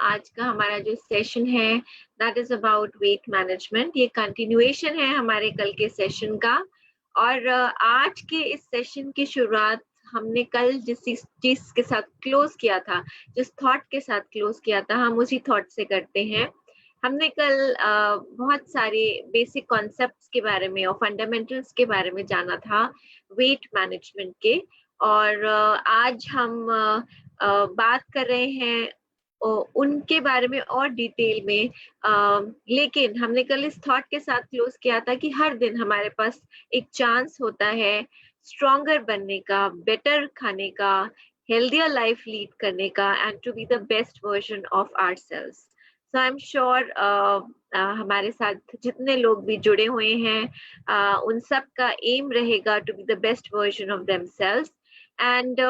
आज का हमारा जो सेशन है that is about weight management. ये कंटिन्यूएशन है हमारे कल के सेशन का। और आज के इस सेशन की शुरुआत हमने कल जिस चीज के साथ क्लोज किया था, जिस थॉट के साथ क्लोज किया था, हम उसी थॉट से करते हैं। हमने कल बहुत सारे बेसिक कॉन्सेप्ट्स के बारे में और फंडामेंटल्स के बारे में जाना था वेट मैनेजमेंट के। और आज हम बात कर रहे हैं उनके बारे में और डिटेल में। लेकिन हमने कल इस थॉट के साथ क्लोज किया था कि हर दिन हमारे पास एक चांस होता है स्ट्रॉन्गर बनने का, बेटर खाने का, हेल्दियर लाइफ लीड करने का and to be the best version of ourselves. So I am sure हमारे साथ जितने लोग भी जुड़े हुए हैं उन सब का एम रहेगा to be the best version of themselves. And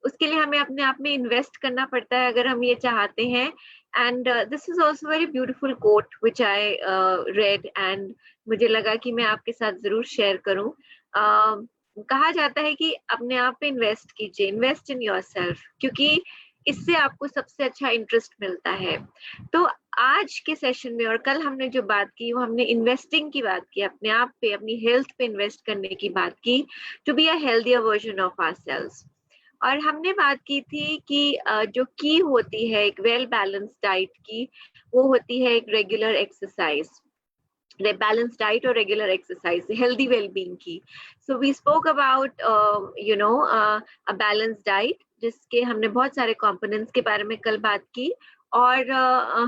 उसके लिए हमें अपने आप में इन्वेस्ट करना पड़ता है अगर हम ये चाहते हैं। And this is also very beautiful quote which I read and मुझे लगा कि मैं आपके साथ जरूर शेयर करूं। कहा जाता है कि अपने आप पे इन्वेस्ट कीजिए, इन्वेस्ट इन योरसेल्फ, क्योंकि इससे आपको सबसे अच्छा इंटरेस्ट मिलता है। तो आज के सेशन में और कल हमने जो बात की वो हमने इन्वेस्टिंग की बात की, अपने आप पे, अपनी हेल्थ पे इन्वेस्ट करने की बात की, to be a healthier version of ourselves. और हमने बात की थी कि जो की होती है एक वेल बैलेंस्ड डाइट की, वो होती है एक रेगुलर एक्सरसाइज, बैलेंस डाइट और रेगुलर एक्सरसाइज, हेल्दी वेलबींग की। So we spoke about a balance diet, जिसके हमने बहुत सारे कंपोनेंट्स के बारे में कल बात की। और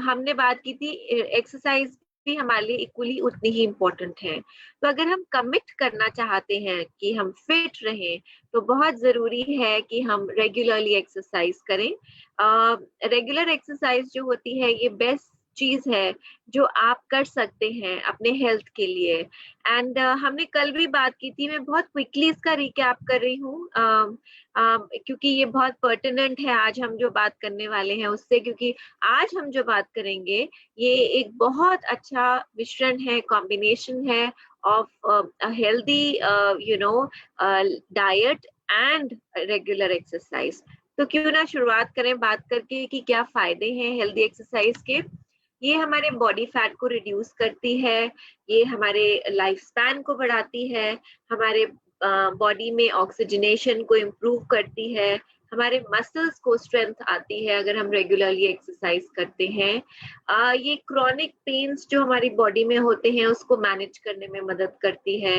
हमने बात की थी एक्सरसाइज भी हमारे लिए इक्वली उतनी ही इम्पोर्टेंट है। तो अगर हम कमिट करना चाहते हैं कि हम फिट रहें तो बहुत जरूरी है कि हम रेगुलरली एक्सरसाइज करें। रेगुलर एक्सरसाइज जो होती है ये बेस्ट चीज है जो आप कर सकते हैं अपने हेल्थ के लिए। एंड हमने कल भी बात की थी, मैं बहुत क्विकली इसका रिकैप कर रही हूँ क्योंकि ये बहुत पर्टिनेंट है आज हम जो बात करने वाले हैं उससे, क्योंकि आज हम जो बात करेंगे ये एक बहुत अच्छा मिश्रण है, कॉम्बिनेशन है of healthy diet and regular exercise. तो क्यों ना शुरुआत करें बात करके कि क्या फायदे हैं हेल्दी एक्सरसाइज के। ये हमारे बॉडी फैट को रिड्यूस करती है, ये हमारे लाइफ स्पैन को बढ़ाती है, हमारे बॉडी में ऑक्सीजनेशन को इम्प्रूव करती है, हमारे मसल्स को स्ट्रेंथ आती है अगर हम रेगुलरली एक्सरसाइज करते हैं। ये क्रॉनिक पेन्स जो हमारी बॉडी में होते हैं उसको मैनेज करने में मदद करती है।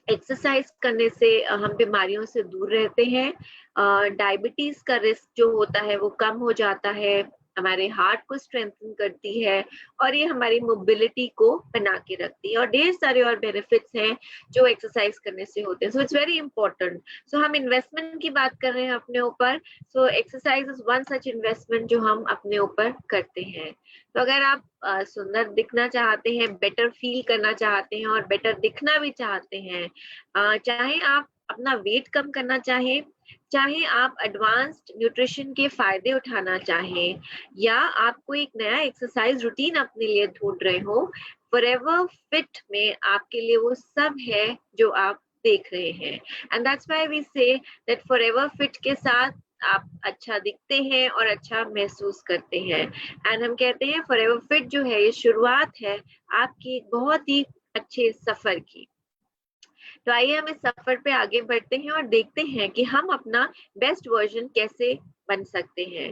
एक्सरसाइज करने से हम बीमारियों से दूर रहते हैं, डायबिटीज का रिस्क जो होता है वो कम हो जाता है, हमारे हार्ट को स्ट्रेंथन करती है और ये हमारी मोबिलिटी को बना के रखती है, और ढेर सारे और बेनिफिट्स हैं जो एक्सरसाइज करने से होते हैं। So it's very important. So हम इन्वेस्टमेंट की बात कर रहे हैं अपने ऊपर। So exercise is one such investment जो हम अपने ऊपर करते हैं। तो अगर आप सुंदर दिखना चाहते हैं, बेटर फील करना चाहते हैं और बेटर दिखना भी चाहते हैं, चाहे आप अपना वेट कम करना चाहें, चाहे आप एडवांस्ड न्यूट्रिशन के फायदे उठाना चाहें, या आपको एक नया एक्सरसाइज रूटीन अपने लिए ढूंढ रहे हो, फॉरएवर फिट में आपके लिए वो सब है जो आप देख रहे हैं। And that's why we say that forever fit के साथ आप अच्छा दिखते हैं और अच्छा महसूस करते हैं। एंड हम कहते हैं फॉरएवर फिट जो है ये शुरुआत है आपकी एक बहुत ही अच्छे सफर की। तो आइए हम इस सफर पे आगे बढ़ते हैं और देखते हैं कि हम अपना बेस्ट वर्जन कैसे बन सकते हैं।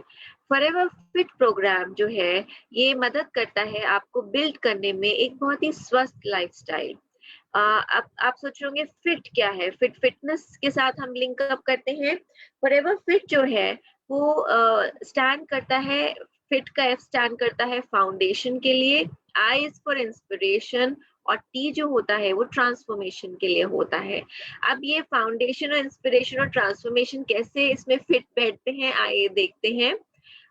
फॉरएवर फिट प्रोग्राम जो है ये मदद करता है आपको बिल्ड करने में एक बहुत ही स्वस्थ लाइफस्टाइल। अब आप सोच रहे होंगे फिट क्या है, फिटनेस के साथ हम लिंक अप करते हैं। फॉरएवर फिट जो है वो स्टैंड करता है, फिट का एफ स्टैंड करता है फाउंडेशन के लिए, आई इज फॉर इंस्पिरेशन और टी जो होता है वो ट्रांसफॉर्मेशन के लिए होता है। अब ये फाउंडेशन और इंस्पिरेशन और ट्रांसफॉर्मेशन कैसे इसमें फिट बैठते हैं आइए देखते हैं।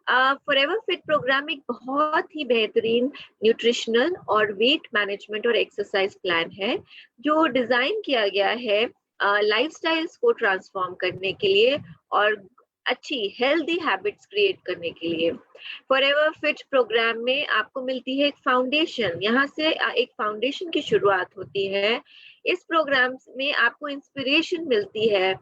फॉरएवर फिट प्रोग्राम एक बहुत ही बेहतरीन न्यूट्रिशनल और वेट मैनेजमेंट और एक्सरसाइज प्लान है जो डिजाइन किया गया है लाइफस्टाइल्स को ट्रांसफॉर्म करने के लिए और अच्छी हेल्दी हैबिट्स क्रिएट करने के लिए। फॉरएवर फिट प्रोग्राम में आपको मिलती है एक फाउंडेशन, यहाँ से एक फाउंडेशन की शुरुआत होती है। इस प्रोग्राम में आपको इंस्पिरेशन मिलती है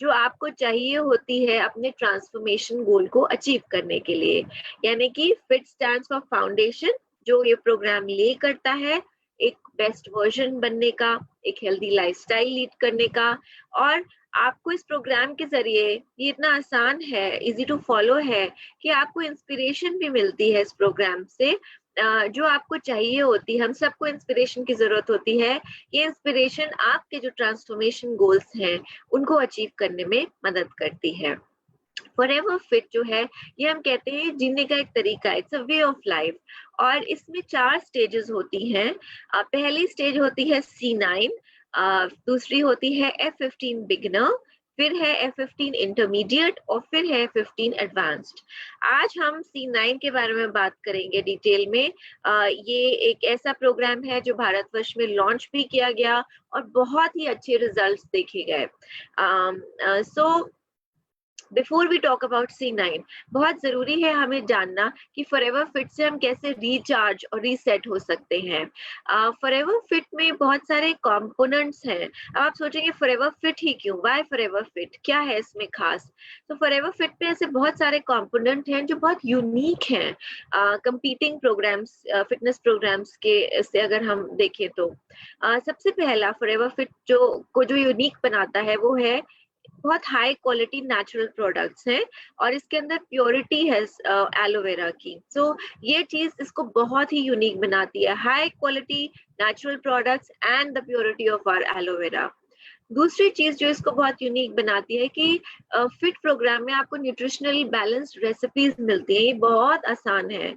जो आपको चाहिए होती है अपने ट्रांसफॉर्मेशन गोल को अचीव करने के लिए। यानी कि फिट स्टैंड्स फॉर फाउंडेशन, जो ये प्रोग्राम ले करता है एक बेस्ट वर्जन बनने का, एक हेल्दी लाइफस्टाइल लीड करने का। और आपको इस प्रोग्राम के जरिए, ये इतना आसान है, इजी टू फॉलो है, कि आपको इंस्पिरेशन भी मिलती है इस प्रोग्राम से। जो आपको चाहिए होती है, हम सबको इंस्पिरेशन की जरूरत होती है। ये इंस्पिरेशन आपके जो ट्रांसफॉर्मेशन गोल्स हैं उनको अचीव करने में मदद करती है। फॉरएवर फिट जो है, ये हम कहते हैं जीने का एक तरीका, it's a way of life. और इसमें 4 स्टेजेस होती हैं। पहली स्टेज होती है C9, दूसरी होती है F15 बिगिनर, फिर है F15 इंटरमीडिएट और फिर है F15 एडवांस्ड। आज हम C9 के बारे में बात करेंगे डिटेल में। ये एक ऐसा प्रोग्राम है जो भारतवर्ष में लॉन्च भी किया गया और बहुत ही अच्छे रिजल्ट्स देखे गए। So before we talk about C9, बहुत जरूरी है हमें जानना कि फॉरएवर फिट से हम कैसे रिचार्ज और रीसेट हो सकते हैं। फॉरएवर फिट में बहुत सारे कंपोनेंट्स हैं। अब आप सोचेंगे फॉरएवर फिट ही क्यों, वाई फॉरएवर फिट, क्या है इसमें खास? तो फॉरएवर फिट में ऐसे बहुत सारे कंपोनेंट हैं जो बहुत यूनिक हैं कंपीटिंग प्रोग्राम्स, फिटनेस प्रोग्राम्स के से अगर हम देखें तो। सबसे पहला फॉरएवर फिट जो यूनिक बनाता है वो है बहुत हाई क्वालिटी नेचुरल प्रोडक्ट्स हैं और इसके अंदर प्योरिटी है एलोवेरा की। सो ये चीज इसको बहुत ही यूनिक बनाती है, high quality natural products and the purity of our aloe vera. दूसरी चीज जो इसको बहुत यूनिक बनाती है कि फिट प्रोग्राम में आपको न्यूट्रिशनल बैलेंस्ड रेसिपीज मिलती हैं। ये बहुत आसान है,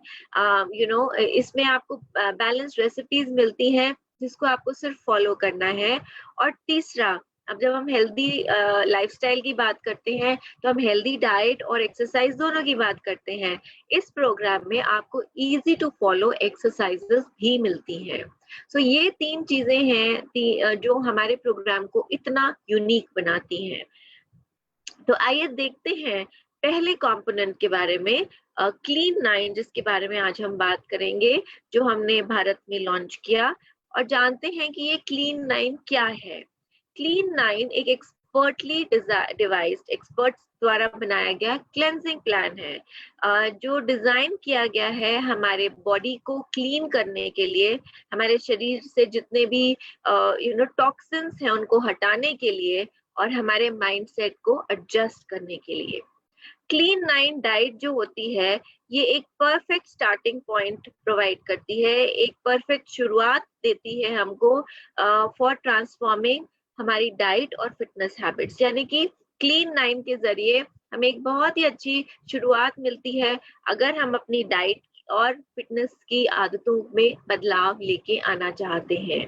इसमें आपको बैलेंस्ड रेसिपीज मिलती हैं जिसको आपको सिर्फ फॉलो करना है। और तीसरा, अब जब हम हेल्दी लाइफस्टाइल की बात करते हैं तो हम हेल्दी डाइट और एक्सरसाइज दोनों की बात करते हैं। इस प्रोग्राम में आपको इजी टू फॉलो एक्सरसाइजेस भी मिलती हैं। सो ये 3 चीजें हैं जो हमारे प्रोग्राम को इतना यूनिक बनाती हैं। तो आइए देखते हैं पहले कंपोनेंट के बारे में, क्लीन 9, जिसके बारे में आज हम बात करेंगे, जो हमने भारत में लॉन्च किया। और जानते हैं कि ये क्लीन 9 क्या है। क्लीन 9 एक एक्सपर्टली डिवाइस्ड, एक्सपर्ट्स द्वारा बनाया गया क्लेंजिंग प्लान है, जो डिजाइन किया गया है हमारे बॉडी को क्लीन करने के लिए, हमारे शरीर से जितने भी टॉक्सिन्स हैं उनको हटाने के लिए और हमारे माइंडसेट को एडजस्ट करने के लिए। क्लीन 9 डाइट जो होती है, ये एक परफेक्ट स्टार्टिंग पॉइंट प्रोवाइड करती है, एक परफेक्ट शुरुआत देती है हमको फॉर ट्रांसफॉर्मिंग हमारी डाइट और फिटनेस हैबिट्स। यानी कि क्लीन 9 के जरिए हमें एक बहुत ही अच्छी शुरुआत मिलती है अगर हम अपनी डाइट और फिटनेस की आदतों में बदलाव लेके आना चाहते हैं।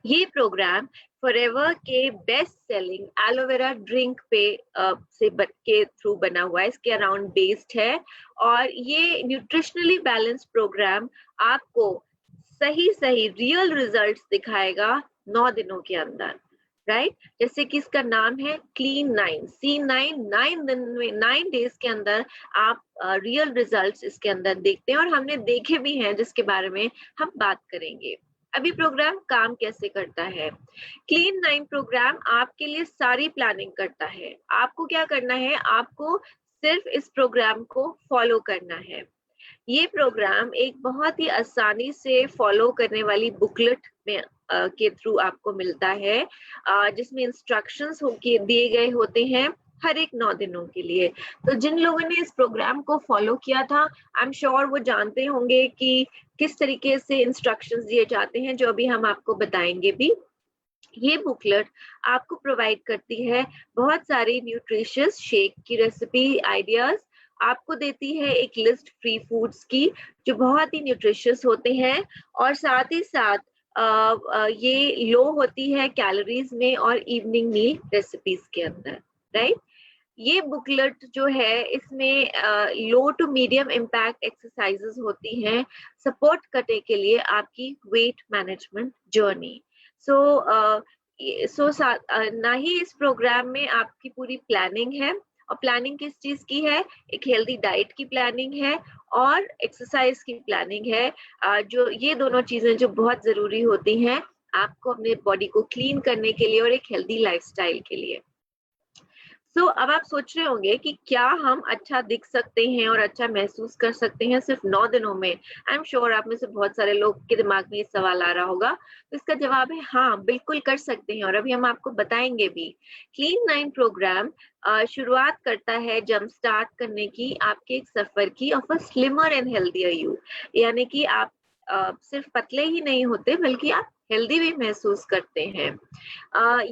ये प्रोग्राम फॉरएवर के बेस्ट सेलिंग एलोवेरा ड्रिंक के थ्रू बना हुआ है, इसके अराउंड बेस्ड है। और ये न्यूट्रिशनली बैलेंस्ड प्रोग्राम आपको सही रियल रिजल्ट्स दिखाएगा 9 दिनों के अंदर, राइट? जैसे कि इसका नाम है क्लीन 9, C9, 9 दिन में, 9 डेज के अंदर आप रियल रिजल्ट्स इसके अंदर देखते हैं और हमने देखे भी हैं जिसके बारे में हम बात करेंगे। अभी प्रोग्राम काम कैसे करता है? क्लीन 9 प्रोग्राम आपके लिए सारी प्लानिंग करता है। आपको क्या करना है? आपको सिर्फ इस प्रोग्राम को फॉलो करना है। ये प्रोग्राम एक बहुत ही आसानी से फॉलो करने वाली बुकलेट में के थ्रू आपको मिलता है, जिसमें इंस्ट्रक्शंस दिए गए होते हैं हर एक 9 दिनों के लिए। तो जिन लोगों ने इस प्रोग्राम को फॉलो किया था, आई एम श्योर वो जानते होंगे कि किस तरीके से इंस्ट्रक्शंस दिए जाते हैं, जो अभी हम आपको बताएंगे भी। ये बुकलेट आपको प्रोवाइड करती है बहुत सारी न्यूट्रिशियस शेक की रेसिपी आइडियाज, आपको देती है एक लिस्ट फ्री फूड्स की जो बहुत ही न्यूट्रिशियस होते हैं और साथ ही साथ ये लो होती है कैलोरीज में और इवनिंग मील रेसिपीज के अंदर, राइट? ये बुकलेट जो है, इसमें लो टू मीडियम इम्पैक्ट एक्सरसाइजेस होती हैं सपोर्ट करने के लिए आपकी वेट मैनेजमेंट जर्नी। ना ही इस प्रोग्राम में आपकी पूरी प्लानिंग है, और प्लानिंग किस चीज की है? एक हेल्दी डाइट की प्लानिंग है और एक्सरसाइज की प्लानिंग है, जो ये दोनों चीजें जो बहुत जरूरी होती हैं आपको अपने बॉडी को क्लीन करने के लिए और एक हेल्दी लाइफस्टाइल के लिए। सो अब आप सोच रहे होंगे कि क्या हम अच्छा दिख सकते हैं और अच्छा महसूस कर सकते हैं सिर्फ 9 दिनों में? आई एम श्योर आप में से बहुत सारे लोग के दिमाग में ये सवाल आ रहा होगा। तो इसका जवाब है हाँ, बिल्कुल कर सकते हैं और अभी हम आपको बताएंगे भी। क्लीन 9 प्रोग्राम शुरुआत करता है जंप स्टार्ट करने की आपके एक सफर की of a slimmer and healthier you. यानी कि आप सिर्फ पतले ही नहीं होते बल्कि आप हेल्दी भी महसूस करते हैं।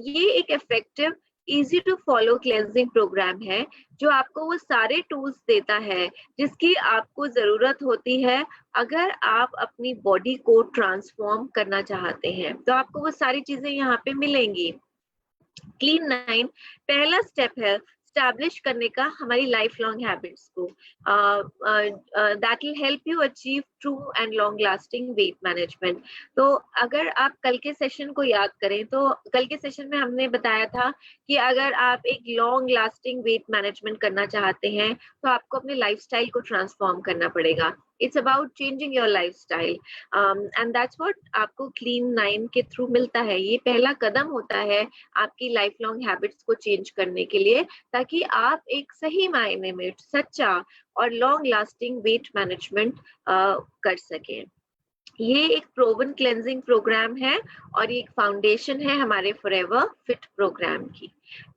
ये एक effective easy to follow cleansing program है जो आपको वो सारे टूल्स देता है जिसकी आपको जरूरत होती है अगर आप अपनी बॉडी को ट्रांसफॉर्म करना चाहते हैं। तो आपको वो सारी चीजें यहाँ पे मिलेंगी। क्लीन 9 पहला स्टेप है स्टैब्लिश करने का हमारी लाइफ लॉन्ग हैबिट्स को। That will help you achieve true and long lasting weight management. तो अगर आप कल के सेशन को याद करें तो कल के सेशन में हमने बताया था कि अगर आप एक लॉन्ग लास्टिंग वेट मैनेजमेंट करना चाहते हैं तो आपको अपने लाइफस्टाइल को ट्रांसफॉर्म करना पड़ेगा। It's about changing your lifestyle and that's what आपको क्लीन 9 के थ्रू मिलता है। ये पहला कदम होता है आपकी लाइफ लॉन्ग हैबिट्स को चेंज करने के लिए, ताकि आप एक सही मायने में सच्चा और लॉन्ग लास्टिंग वेट मैनेजमेंट कर सकें। ये एक प्रोवन क्लेंजिंग प्रोग्राम है और ये एक फाउंडेशन है हमारे फॉरएवर फिट प्रोग्राम की।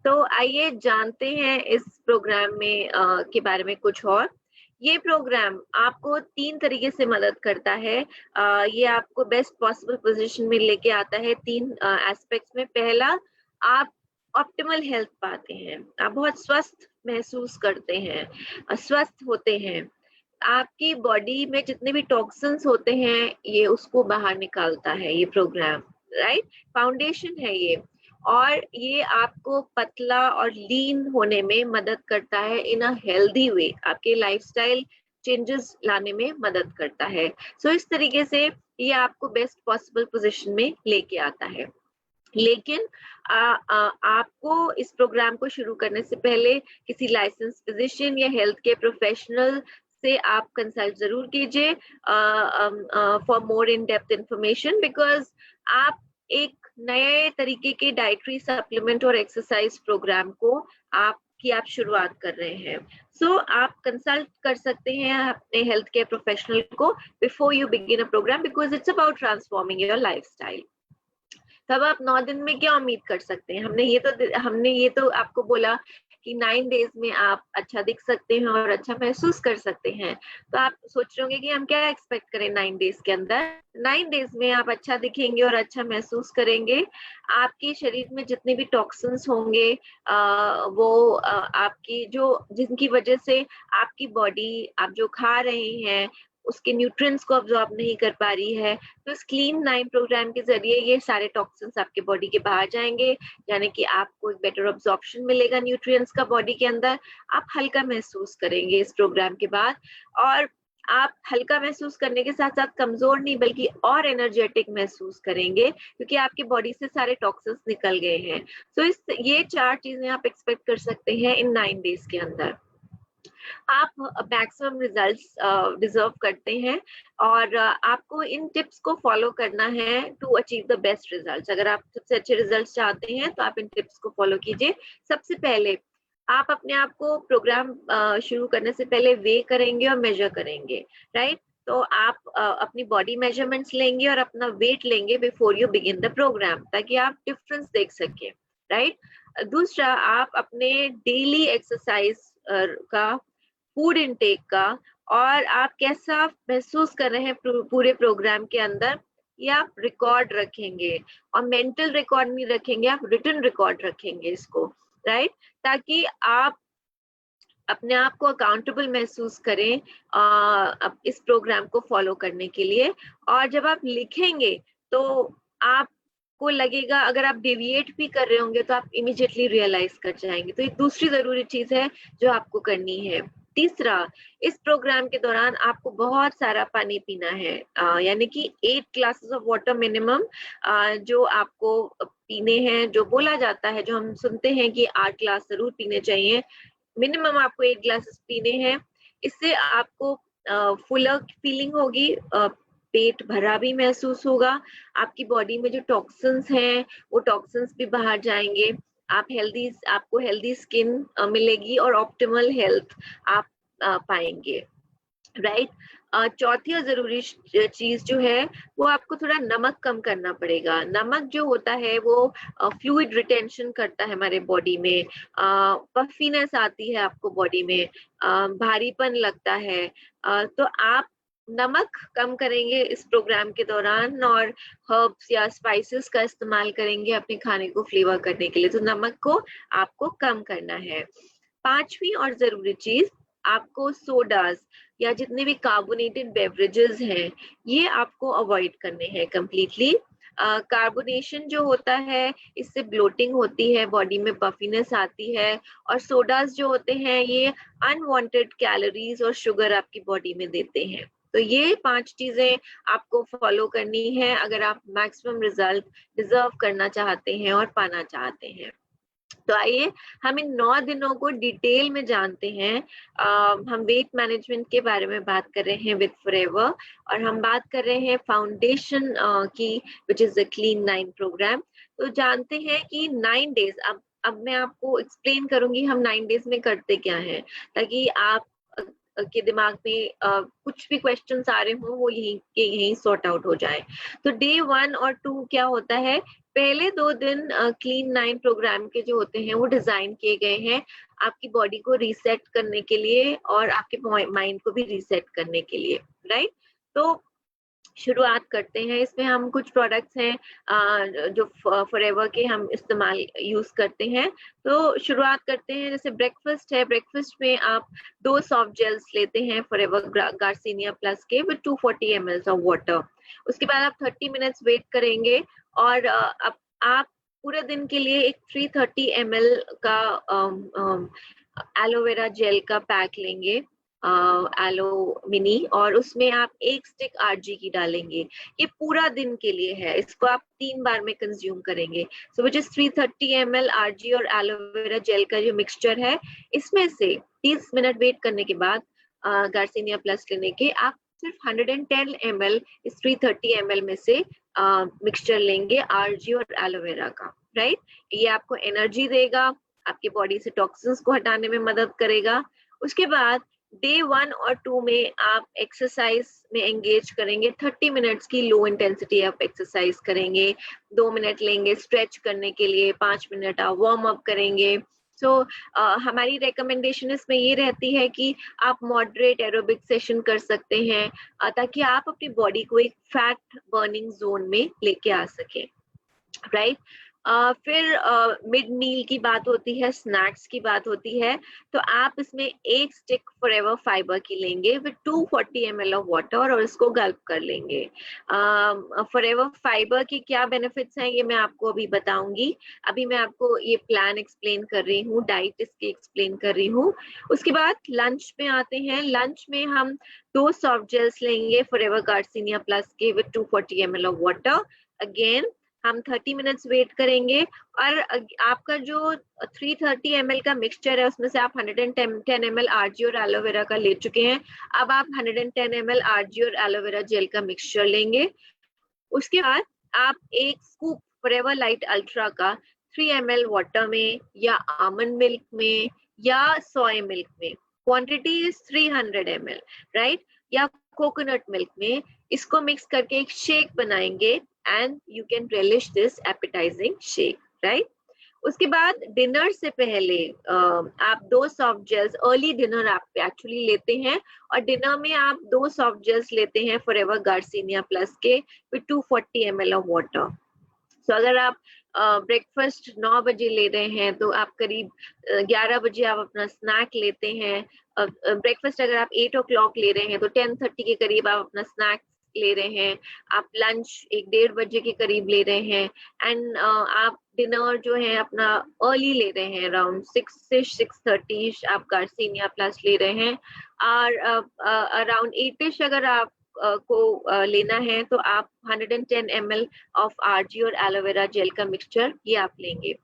तो आइए जानते हैं इस प्रोग्राम में के बारे में कुछ और। ये प्रोग्राम आपको 3 तरीके से मदद करता है। ये आपको बेस्ट पॉसिबल पोजीशन में लेके आता है 3 एस्पेक्ट्स में। पहला, आप ऑप्टिमल हेल्थ पाते हैं, आप बहुत स्वस्थ महसूस करते हैं, स्वस्थ होते हैं। आपकी बॉडी में जितने भी टॉक्सिन्स होते हैं ये उसको बाहर निकालता है ये प्रोग्राम, राइट? फाउंडेशन है ये। और ये आपको पतला और लीन होने में मदद करता है इन अ हेल्दी वे, आपके लाइफस्टाइल चेंजेस लाने में मदद करता है। सो इस तरीके से ये आपको बेस्ट पॉसिबल पोजीशन में लेके आता है। लेकिन आपको इस प्रोग्राम को शुरू करने से पहले किसी लाइसेंस फिजिशियन या हेल्थ केयर प्रोफेशनल से आप कंसल्ट जरूर कीजिए for more in depth information, because आप एक नए तरीके के डाइटरी सप्लीमेंट और एक्सरसाइज प्रोग्राम को आप शुरुआत कर रहे हैं। सो आप कंसल्ट कर सकते हैं अपने हेल्थ केयर प्रोफेशनल को before you begin a program, because it's about transforming your lifestyle. तब आप 9 दिन में क्या उम्मीद कर सकते हैं? हमने ये तो आपको बोला कि 9 डेज में आप अच्छा दिख सकते हैं और अच्छा महसूस कर सकते हैं। तो आप सोच रहे होंगे कि हम क्या एक्सपेक्ट करें 9 डेज के अंदर? 9 डेज में आप अच्छा दिखेंगे और अच्छा महसूस करेंगे। आपके शरीर में जितने भी टॉक्सिन्स होंगे वो आपकी जिनकी वजह से आपकी बॉडी आप जो खा रहे हैं उसके न्यूट्रिएंट्स को अब्सॉर्ब नहीं कर पा रही है, तो इस क्लीन 9 प्रोग्राम के जरिए ये सारे टॉक्सिन्स आपके बॉडी के बाहर जाएंगे, यानी कि आपको एक बेटर अब्सॉर्प्शन मिलेगा न्यूट्रिएंट्स का बॉडी के अंदर। आप हल्का महसूस करेंगे इस प्रोग्राम के बाद, और आप हल्का महसूस करने के साथ साथ कमजोर नहीं बल्कि और एनर्जेटिक महसूस करेंगे, क्योंकि आपके बॉडी से सारे टॉक्सिन्स निकल गए हैं। तो ये 4 चीजें आप एक्सपेक्ट कर सकते हैं इन 9 डेज के अंदर। आप मैक्सिमम रिजल्ट्स डिजर्व करते हैं और आपको इन टिप्स को फॉलो करना है to achieve the best results. अगर आप सबसे अच्छे रिजल्ट्स चाहते हैं तो आप इन टिप्स को फॉलो कीजिए। सबसे पहले आप अपने आप को प्रोग्राम शुरू करने से पहले वे करेंगे और मेजर करेंगे, राइट? तो आप अपनी बॉडी मेजरमेंट्स लेंगे और अपना वेट लेंगे before you begin the program, ताकि आप डिफरेंस देख सकें, राइट? दूसरा, आप अपने डेली एक्सरसाइज का, फूड इनटेक का और आप कैसा महसूस कर रहे हैं पूरे प्रोग्राम के अंदर, ये आप रिकॉर्ड रखेंगे। और मेंटल रिकॉर्ड नहीं रखेंगे, आप रिटन रिकॉर्ड रखेंगे इसको, राइट? ताकि आप अपने आप को अकाउंटेबल महसूस करें इस प्रोग्राम को फॉलो करने के लिए। और जब आप लिखेंगे तो आपको लगेगा, अगर आप डेविएट भी कर रहे होंगे तो आप इमीडिएटली रियलाइज कर जाएंगे। तो ये दूसरी जरूरी चीज है जो आपको करनी है। तीसरा, इस प्रोग्राम के दौरान आपको बहुत सारा पानी पीना है, यानी कि 8 ग्लासेस ऑफ वाटर मिनिमम जो आपको पीने हैं। जो बोला जाता है, जो हम सुनते हैं कि 8 ग्लास जरूर पीने चाहिए, मिनिमम आपको 8 ग्लासेस पीने हैं। इससे आपको फुलर फीलिंग होगी, पेट भरा भी महसूस होगा, आपकी बॉडी में जो टॉक्सिन्स हैं वो टॉक्सिन्स भी बाहर जाएंगे, आपको हेल्दी स्किन मिलेगी और ऑप्टिमल हेल्थ आप पाएंगे, राइट। चौथी और जरूरी चीज जो है वो आपको थोड़ा नमक कम करना पड़ेगा। नमक जो होता है वो फ्लूइड रिटेंशन करता है हमारे बॉडी में, पफीनेस आती है आपको बॉडी में, भारीपन लगता है। तो आप नमक कम करेंगे इस प्रोग्राम के दौरान और हर्ब्स या स्पाइसेस का इस्तेमाल करेंगे अपने खाने को फ्लेवर करने के लिए, तो नमक को आपको कम करना है। पांचवी और जरूरी चीज, आपको सोडाज या जितने भी कार्बोनेटेड बेवरेजेस हैं ये आपको अवॉइड करने हैं कम्प्लीटली। कार्बोनेशन जो होता है इससे ब्लोटिंग होती है, बॉडी में पफीनेस आती है, और सोडाज जो होते हैं ये अनवांटेड कैलोरीज और शुगर आपकी बॉडी में देते हैं। तो ये 5 चीजें आपको फॉलो करनी है अगर आप मैक्सिमम रिजल्ट डिजर्व करना चाहते हैं और पाना चाहते हैं। तो आइए हम इन 9 दिनों को डिटेल में जानते हैं। हम वेट मैनेजमेंट के बारे में बात कर रहे हैं विद फॉरएवर, और हम बात कर रहे हैं फाउंडेशन की, which is the clean 9 program. तो जानते हैं कि 9 डेज, अब मैं आपको एक्सप्लेन करूंगी हम 9 डेज में करते क्या हैं, ताकि आप के दिमाग में कुछ भी क्वेश्चंस आ रहे हो वो यहीं सॉर्ट आउट हो जाए। तो डे 1 और 2 क्या होता है, पहले 2 दिन क्लीन 9 प्रोग्राम के जो होते हैं वो डिजाइन किए गए हैं आपकी बॉडी को रीसेट करने के लिए और आपके माइंड को भी रीसेट करने के लिए, राइट। तो शुरुआत करते हैं। इसमें हम कुछ प्रोडक्ट्स हैं जो फॉरएवर के हम इस्तेमाल यूज करते हैं। तो शुरुआत करते हैं, जैसे ब्रेकफास्ट है, ब्रेकफास्ट में आप 2 सॉफ्ट जेल्स लेते हैं फॉरएवर गार्सिनिया प्लस के विद 240 ml ऑफ वाटर। उसके बाद आप 30 मिनट्स वेट करेंगे और अब आप पूरे दिन के लिए एक 330 ml का एलोवेरा जेल का पैक लेंगे, एलो मिनी, और उसमें आप 1 स्टिक आरजी की डालेंगे। ये पूरा दिन के लिए है, इसको आप 3 बार में कंज्यूम करेंगे। सो विच इज 330 ml आरजी और एलोवेरा जेल का जो मिक्सचर है, इसमें से 30 मिनट वेट करने के बाद गार्सिनिया प्लस लेने के आप सिर्फ 110 ml इस 330 ml में से मिक्सचर लेंगे आरजी और एलोवेरा का, राइट। ये आपको एनर्जी देगा, आपकी बॉडी से टॉक्सिन्स को हटाने में मदद करेगा। उसके बाद डे 1 और 2 में आप एक्सरसाइज में एंगेज करेंगे। 30 मिनट्स की लो इंटेंसिटी आप एक्सरसाइज करेंगे, 2 मिनट लेंगे स्ट्रेच करने के लिए, 5 मिनट आप वार्म अप करेंगे। सो हमारी रिकमेंडेशन इसमें ये रहती है कि आप मॉडरेट एरोबिक सेशन कर सकते हैं ताकि आप अपनी बॉडी को एक फैट बर्निंग जोन में लेके आ सकें, राइट। फिर मिड मील की बात होती है, स्नैक्स की बात होती है। तो आप इसमें 1 स्टिक फॉरएवर फाइबर की लेंगे विद 240 ml ऑफ वाटर और इसको गल्प कर लेंगे। फॉरएवर फाइबर की क्या बेनिफिट्स हैं ये मैं आपको अभी बताऊंगी। अभी मैं आपको ये प्लान एक्सप्लेन कर रही हूँ, डाइट इसकी एक्सप्लेन कर रही हूँ। उसके बाद लंच में आते हैं। लंच में हम 2 सॉफ्ट जेल्स लेंगे फॉरएवर गार्सिनिया प्लस के with 240 ml of water. Again हम 30 मिनट्स वेट करेंगे और आपका जो 330 ml का मिक्सचर है उसमें से आप 110 ml आरजी और एलोवेरा का ले चुके हैं। अब आप 110 ml आरजी और एलोवेरा जेल का मिक्सचर लेंगे। उसके बाद आप 1 स्कूप फॉरएवर लाइट अल्ट्रा का 3 ml वाटर में या आमंड मिल्क में या सोया मिल्क में, क्वांटिटी इज 300 ml, राइट, या कोकोनट मिल्क में, इसको मिक्स करके एक शेक बनाएंगे and you can relish this appetizing shake, right? उसके बाद डिनर से पहले आप 2 सॉफ्ट जेल्स, अर्ली डिनर आप एक्चुअली लेते हैं और डिनर में आप 2 सॉफ्ट जेल्स लेते हैं फॉरएवर गार्सिनिया प्लस के विद 240 ml ऑफ वाटर। सो अगर आप ब्रेकफास्ट 9 बजे ले रहे हैं तो आप करीब 11 बजे आप अपना स्नैक लेते हैं। ब्रेकफास्ट अगर आप 8 o'clock ले रहे हैं तो 10:30 के करीब आप अपना स्नैक ले रहे हैं। आप लंच 1-1:30 बजे के करीब ले रहे हैं एंड आप डिनर जो है अपना अर्ली ले रहे हैं, अराउंड 6 से 6:30 आप गार्सिनिया प्लस ले रहे हैं। और अराउंड 8ish अगर आप को लेना है तो आप 110 ml ऑफ आरजी और एलोवेरा जेल का मिक्सचर ये आप लेंगे।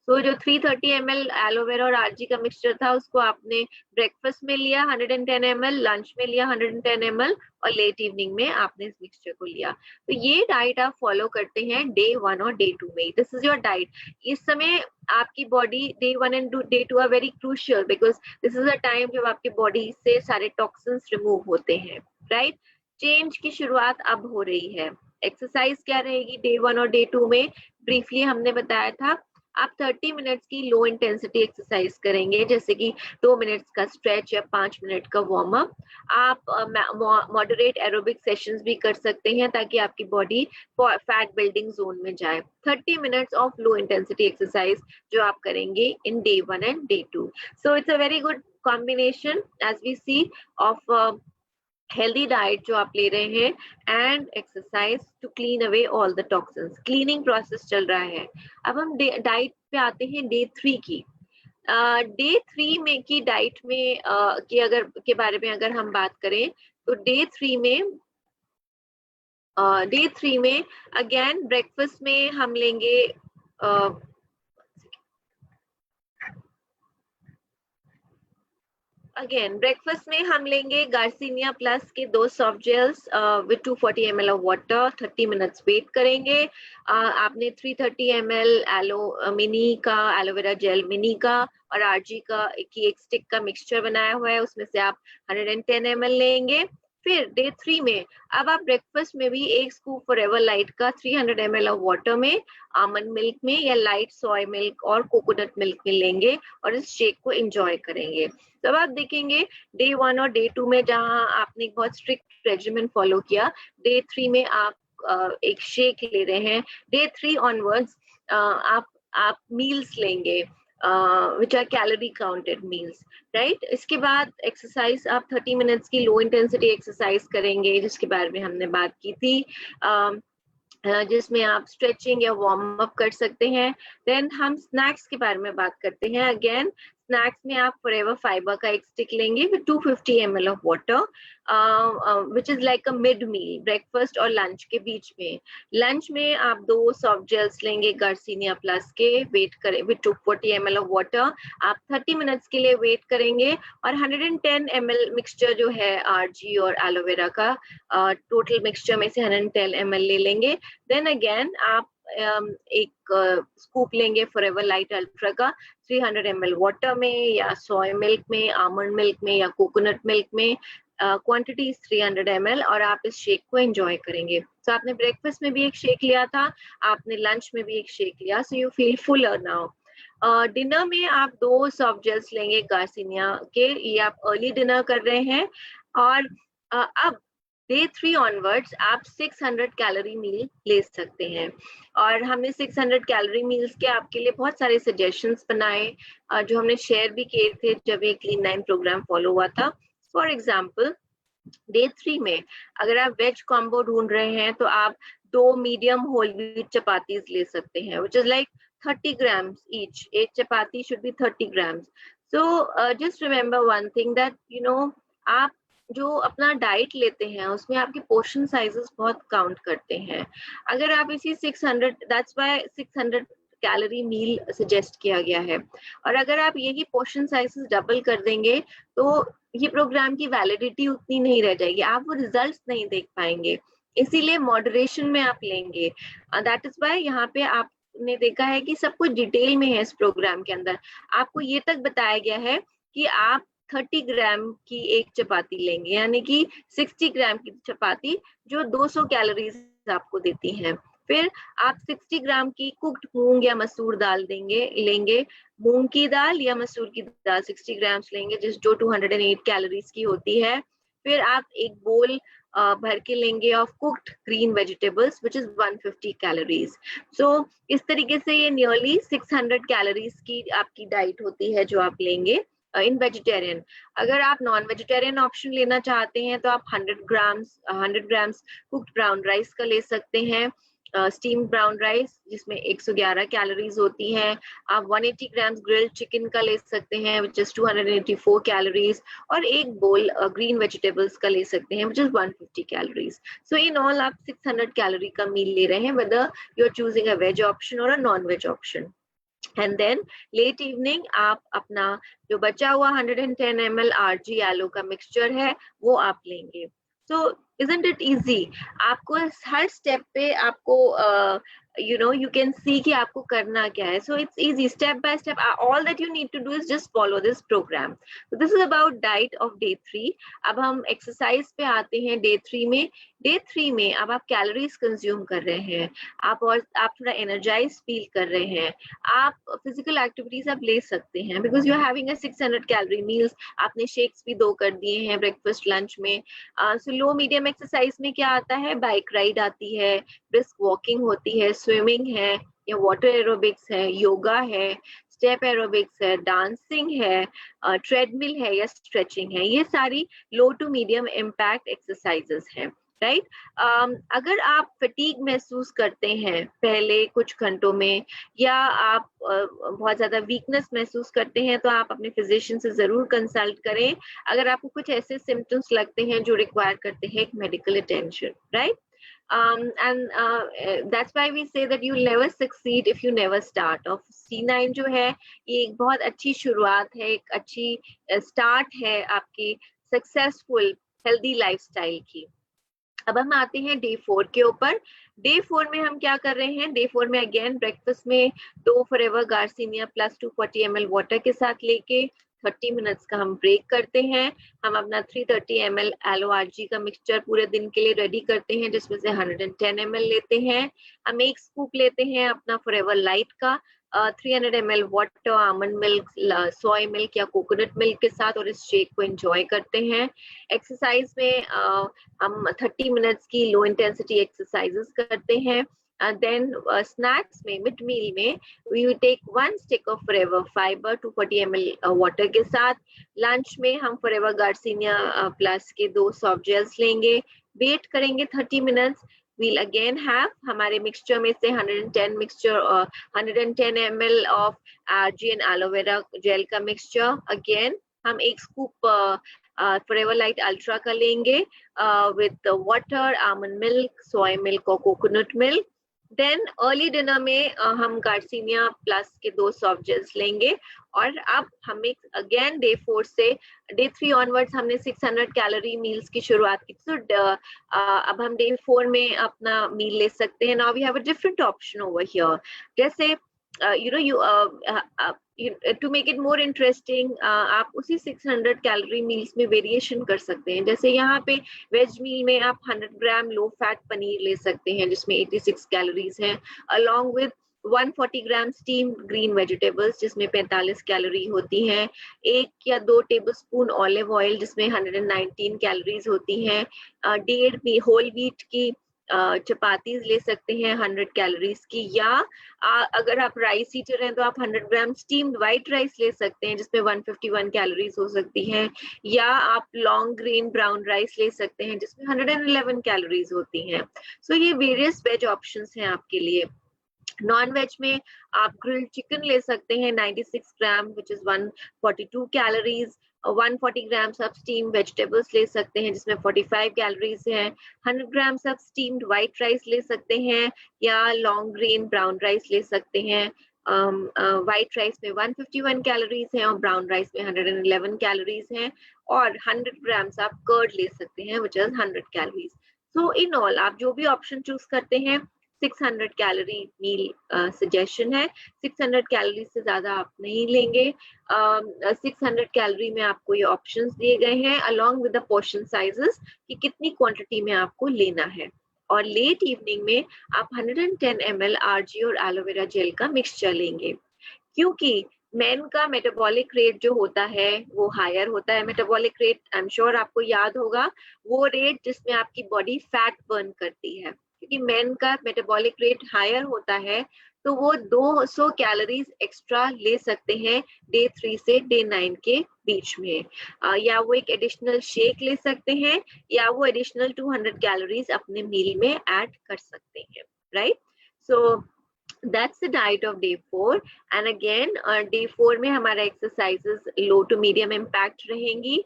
सो जो 330 ml एलोवेरा और आरजी का मिक्सचर था उसको आपने ब्रेकफास्ट में लिया 110 ml, लंच में लिया 110 ml और लेट इवनिंग में आपने इस मिक्सचर को लिया। तो ये डाइट आप फॉलो करते हैं डे 1 और डे 2 में। This is your diet. इस समय आपकी body day 1 and day 2 are very crucial because this is a time जब आपकी बॉडी से सारे टॉक्सिन्स रिमूव होते हैं, राइट। चेंज की शुरुआत अब हो रही है। एक्सरसाइज क्या रहेगी डे 1 और डे 2 में? ब्रीफली हमने बताया था आप 30 मिनट्स की लो इंटेंसिटी एक्सरसाइज करेंगे, जैसे कि 2 मिनट्स का स्ट्रेच या 5 मिनट का वार्म अप। आप मॉडरेट एरोबिक सेशंस भी कर सकते हैं ताकि आपकी बॉडी फैट बिल्डिंग जोन में जाए। 30 minutes of low intensity exercise जो आप करेंगे in day 1 and day 2। So it's a very good combination as we see of healthy diet जो आप ले रहे हैं and exercise to clean away all the toxins. Cleaning process चल रहा है। अब हम डाइट पे आते हैं डे 3 की। डे 3 में की डाइट में के बारे में अगर हम बात करें तो डे 3 में अगेन ब्रेकफास्ट में हम लेंगे ब्रेकफास्ट में हम लेंगे गार्सिनिया प्लस के 2 soft gels with 240 ml of water. 30 minutes wait करेंगे। आपने 330 ml मिनी का एलोवेरा जेल मिनी का और आरजी का की एक स्टिक का मिक्सचर बनाया हुआ है, उसमें से आप 110 ml लेंगे। फिर डे 3 में अब आप ब्रेकफास्ट में भी एक स्कूप फॉरएवर लाइट का 300 ml ऑफ वाटर में, आमंड मिल्क में या लाइट सोया मिल्क और कोकोनट मिल्क में लेंगे और इस शेक को एंजॉय करेंगे। तब आप देखेंगे डे 1 और डे 2 में जहां आपने एक बहुत स्ट्रिक्ट रेजिमेंट फॉलो किया, डे 3 में आप एक शेक ले रहे हैं। डे 3 ऑनवर्ड्स आप मील्स लेंगे which are calorie counted meals, right? इसके बाद एक्सरसाइज आप 30 मिनट्स की लो इंटेंसिटी एक्सरसाइज करेंगे जिसके बारे में हमने बात की थी, जिसमें आप स्ट्रेचिंग या वार्म अप कर सकते हैं। देन हम स्नैक्स के बारे में बात करते हैं। अगेन स्नैक्स में आप फॉरएवर फाइबर का एक स्टिक लेंगे with 250 ml of water which is like a mid meal, breakfast और लंच के बीच में। लंच में आप 2 सॉफ्ट जेल्स लेंगे गार्सिनिया प्लस के, वेट करें विद 240 ml ऑफ वाटर। आप 30 मिनट्स के लिए वेट करेंगे और 110 ml मिक्सचर जो है आरजी और एलोवेरा का, टोटल मिक्सचर में से 110 ml ले लेंगे। देन अगेन आप एक स्कूप लेंगे फॉरएवर लाइट अल्ट्रा का 300 ml वाटर में या सोया मिल्क में, आमंड मिल्क में या कोकोनट मिल्क में। क्वांटिटी 300 ml और आप इस शेक को एंजॉय करेंगे। तो आपने ब्रेकफास्ट में भी एक शेक लिया था, आपने लंच में भी एक शेक लिया, so you feel Fuller now. Dinner में आप 2 सॉफ्ट जेल्स लेंगे गार्सिनिया के, ये आप अर्ली डिनर कर रहे हैं। और अब डे 3 ऑनवर्ड्स आप 600 कैलोरी मील ले सकते हैं। और हमने 600 कैलोरी मील्स के आपके लिए बहुत सारे सजेशंस बनाए जो हमने शेयर भी किए थे जब ये क्लीन 9 प्रोग्राम फॉलो हुआ था। फॉर एग्जाम्पल डे 3 में अगर आप वेज कॉम्बो ढूंढ रहे हैं तो आप 2 मीडियम होल व्हीट चपातीज ले सकते हैं which is like 30 grams each. एक चपाती should be 30 grams. So just remember one thing that आप जो अपना डाइट लेते हैं उसमें आपके पोर्शन साइजेस बहुत काउंट करते हैं। अगर आप इसी 600, that's why 600 calorie meal suggest किया गया है। और अगर आप यही पोर्शन साइजेस डबल कर देंगे तो ये प्रोग्राम की वैलिडिटी उतनी नहीं रह जाएगी, आप वो रिजल्ट्स नहीं देख पाएंगे। इसीलिए मॉडरेशन में आप लेंगे। दैट इज व्हाई यहाँ पे आपने देखा है कि सब कुछ डिटेल में है इस प्रोग्राम के अंदर। आपको ये तक बताया गया है कि आप 30 ग्राम की एक चपाती लेंगे, यानी कि 60 ग्राम की चपाती जो 200 कैलोरीज आपको देती है। फिर आप 60 ग्राम की कुक्ड मूंग या मसूर दाल लेंगे। मूंग की दाल या मसूर की दाल 60 ग्राम लेंगे जो 208 कैलोरीज की होती है। फिर आप एक बोल भर के लेंगे of cooked green vegetables which is 150 calories. So इस तरीके से ये नियरली 600 कैलोरीज की आपकी डाइट होती है जो आप लेंगे इन वेजिटेरियन। अगर आप नॉन वेजिटेरियन ऑप्शन लेना चाहते हैं तो आप 100 ग्राम्स कुक्ड ब्राउन राइस का ले सकते हैं, स्टीम्ड ब्राउन राइस जिसमें 111 कैलोरीज होती हैं। आप 180 ग्राम्स ग्रिल्ड चिकन का ले सकते हैं विच इज 284 कैलोरीज, और एक बोल ग्रीन वेजिटेबल्स का ले सकते हैं which is 150 calories. So in all आप 600 कैलोरी का मील ले रहे हैं, whether you are choosing a veg option और a non veg option. And then late evening आप अपना जो बचा हुआ 110 ml RG एलो का मिक्सचर है वो आप लेंगे. सो isn't it easy? आपको हर स्टेप पे आपको you can see कि आपको करना क्या है. So it's easy, step by step. All that you need to do is just follow this program. So this is about diet of day 3. अब हम एक्सरसाइज पे आते हैं डे 3 में. डे 3 में अब आप कैलोरीज कंज्यूम कर रहे हैं, आप थोड़ा एनर्जाइज फील कर रहे हैं, आप फिजिकल एक्टिविटीज आप ले सकते हैं because you are having a 600 calorie meals. आपने शेक्स भी 2 कर दिए हैं ब्रेकफास्ट लंच में. सो लो मीडियम एक्सरसाइज में क्या आता है, बाइक राइड आती है, ब्रिस्क वॉकिंग होती है, स्विमिंग है या वाटर एरोबिक्स है, योगा है, स्टेप एरोबिक्स है, डांसिंग है, ट्रेडमिल है या स्ट्रेचिंग है. ये सारी लो टू मीडियम इम्पैक्ट एक्सरसाइजेस हैं. राइट अगर आप फटीग महसूस करते हैं पहले कुछ घंटों में या आप बहुत ज्यादा वीकनेस महसूस करते हैं तो आप अपने फिजिशियन से जरूर कंसल्ट करें अगर आपको कुछ ऐसे सिम्टम्स लगते हैं जो रिक्वायर करते हैं एक medical attention. Right and that's why we say that you'll never succeed if you never start. Of C9 जो है ये एक बहुत अच्छी शुरुआत है, एक अच्छी स्टार्ट है आपकी सक्सेसफुल हेल्दी लाइफस्टाइल की. अब हम आते हैं डे 4 के ऊपर. डे 4 में हम क्या कर रहे हैं, डे 4 में अगेन ब्रेकफास्ट में 2 forever Garcinia plus 240 ml water के साथ लेके 30 मिनट्स का हम ब्रेक करते हैं. हम अपना 330 ml एलो आरजी का मिक्सचर पूरे दिन के लिए रेडी करते हैं जिसमें से 110 ml लेते हैं. हम 1 स्कूप लेते हैं अपना फॉरएवर लाइट का 300 ml वाटर, आमंड मिल्क, सोय मिल्क या कोकोनट मिल्क के साथ और इस शेक को एंजॉय करते हैं. एक्सरसाइज में हम 30 मिनट्स की लो इंटेंसिटी एक्सरसाइजेस करते हैं. Then snacks में मिड मील में we will take 1 stick of forever fiber 240 ml water के साथ. लंच में हम forever garcinia प्लस के 2 सॉफ्ट जेल्स लेंगे, वेट करेंगे 30 मिनट्स. we'll again have हमारे मिक्सचर में से 110 mixture 110 ml of RG and aloe vera gel का मिक्सचर. अगेन हम 1 स्कूप forever light ultra का लेंगे with water, almond milk, soy milk और coconut milk. Then early dinner में हम गार्सिनिया प्लस के 2 सॉफ्ट जेल्स लेंगे. और अब हमें अगेन डे 4 से डे 3 ऑनवर्ड्स हमने 600 कैलोरी मील्स की शुरुआत की. तो अब हम डे 4 में अपना मील ले सकते हैं. Now we have a different option over here. जैसे to make it more interesting आप उसी 600 कैलोरी मील्स में वेरिएशन कर सकते हैं. जैसे यहाँ पे वेज मील में आप 100 ग्राम लो फैट पनीर ले सकते हैं जिसमें 86 कैलोरीज हैं, along with 140 gram steamed green vegetables जिसमें 45 कैलोरी होती हैं, 1 या 2 टेबलस्पून ऑलिव ऑयल जिसमें 119 कैलोरीज होती हैं, 1.5 होल व्हीट की चपातीज ले सकते हैं 100 कैलोरीज की, या अगर आप राइस ईटर हैं तो आप 100 ग्राम स्टीम्ड व्हाइट राइस ले सकते हैं जिसमें 151 कैलोरीज हो सकती हैं, या आप लॉन्ग ग्रेन ब्राउन राइस ले सकते हैं जिसमें 111 कैलोरीज होती हैं. सो ये वेरियस वेज ऑप्शंस हैं आपके लिए. नॉन वेज में आप ग्रिल्ड चिकन ले सकते हैं 96 gram which is 142 calories. 140 grams of steam vegetables ले सकते हैं जिसमें 45 कैलोरीज हैं. 100 grams of steamed white rice ले सकते हैं या लॉन्ग ग्रेन ब्राउन राइस ले सकते हैं. व्हाइट राइस में 151 कैलोरीज हैं और ब्राउन राइस में 111 कैलोरीज हैं. और 100 ग्राम्स आप कर्ड ले सकते हैं which is 100 calories. So in all आप जो भी ऑप्शन चूज करते हैं 600 कैलोरी मील सजेशन है. 600 कैलोरी से ज्यादा आप नहीं लेंगे. 600 कैलोरी में आपको ये ऑप्शंस दिए गए हैं along with the portion sizes कि कितनी क्वांटिटी में आपको लेना है. और लेट इवनिंग में आप 110 ml RG और एलोवेरा जेल का मिक्सचर लेंगे क्योंकि मेन का मेटाबॉलिक रेट जो होता है वो हायर होता है. Metabolic rate I am sure आपको याद होगा, वो रेट जिसमें आपकी बॉडी फैट बर्न करती है. क्योंकि मेन का मेटाबॉलिक रेट हायर होता है तो वो 200 कैलोरीज एक्स्ट्रा ले सकते हैं डे 3 से डे 9 के बीच में. या वो एक एडिशनल शेक ले सकते हैं या वो एडिशनल 200 कैलोरीज अपने मील में ऐड कर सकते हैं. Right, so that's the diet of day 4. and again day 4 में हमारा exercises low to medium impact रहेंगी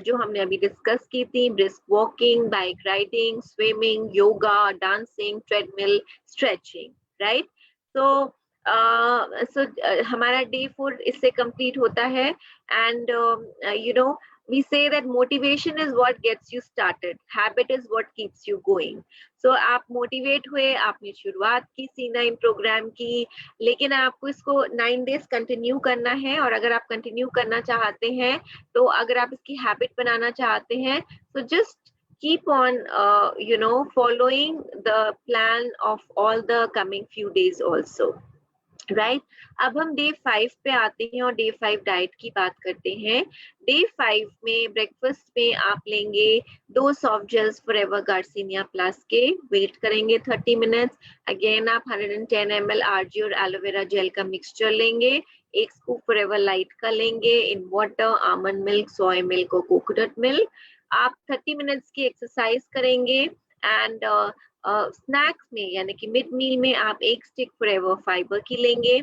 जो हमने अभी डिस्कस की थी. Brisk walking, bike riding, swimming, yoga, dancing, treadmill, stretching. Right, तो हमारा डे 4 इससे कंप्लीट होता है and we say that motivation is what gets you started, habit is what keeps you going. So आप मोटिवेट हुए, आपने शुरुआत की C9 प्रोग्राम की, लेकिन आपको इसको 9 डेज कंटिन्यू करना है, और अगर आप कंटिन्यू करना चाहते हैं, तो अगर आप इसकी हैबिट बनाना चाहते हैं, तो just keep on following the plan of all the coming few days also. Right अब हम डे 5 पे आते हैं और डे 5 डाइट की बात करते हैं। डे 5 में ब्रेकफास्ट में आप लेंगे 2 soft gels forever Garcinia plus के, वेट करेंगे 30 मिनट्स। अगेन आप 110 ml आरजी और एलोवेरा जेल का मिक्सचर लेंगे, 1 स्कूप फॉरएवर लाइट का लेंगे in water, almond milk, soya milk और कोकोनट मिल्क। आप 30 मिनट्स की एक्सरसाइज करेंगे एंड स्नैक्स में यानी कि मिड मील में आप 1 स्टिक फॉरएवर फाइबर की लेंगे।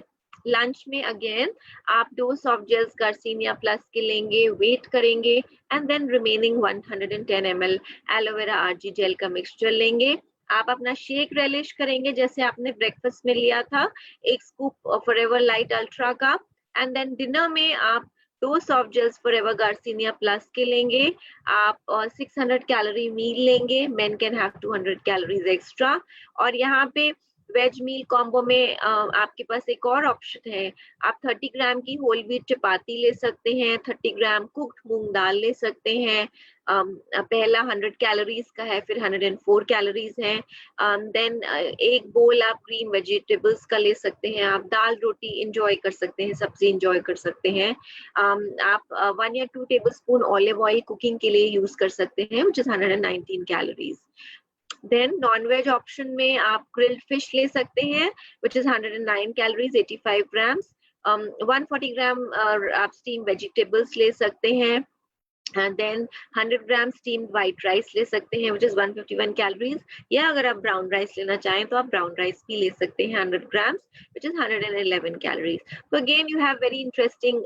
लंच में अगेन आप 2 सॉफ्ट जेल्स गार्सिनिया प्लस के लेंगे, वेट करेंगे and then remaining 110 ml aloe vera RG gel का मिक्सचर लेंगे। आप अपना शेक रेलिश करेंगे जैसे आपने ब्रेकफास्ट में लिया था, 1 स्कूप फॉरएवर लाइट अल्ट्रा का, एंड देन डिनर में आप 2 soft gels forever Garcinia plus के लेंगे। आप 600 कैलोरी मील लेंगे, men can have 200 calories extra. और यहाँ पे वेज मील कॉम्बो में आपके पास एक और ऑप्शन है, आप 30 ग्राम की होल व्हीट चपाती ले सकते हैं, 30 ग्राम कुक्ड मूंग दाल ले सकते हैं। पहला 100 कैलोरीज का है, फिर 104 कैलोरीज है। देन एक बोल आप ग्रीन वेजिटेबल्स का ले सकते हैं, आप दाल रोटी इंजॉय कर सकते हैं, सब्जी इंजॉय कर सकते हैं। आप 1 या 2 टेबलस्पून ऑलिव ऑयल कुकिंग के लिए यूज कर सकते हैं, which is 119 calories. Then non veg option में आप ग्रिल्ड फिश ले सकते हैं, which is 109 कैलोरीज, 85 ग्राम्स। 140 ग्राम आप स्टीम वेजिटेबल्स ले सकते हैं। देन 100 ग्राम स्टीम्ड व्हाइट राइस ले सकते हैं, which is 151 कैलोरीज। या अगर आप ब्राउन राइस लेना चाहें तो आप ब्राउन राइस भी ले सकते हैं, 100 grams, which is 111 calories. So again you have very interesting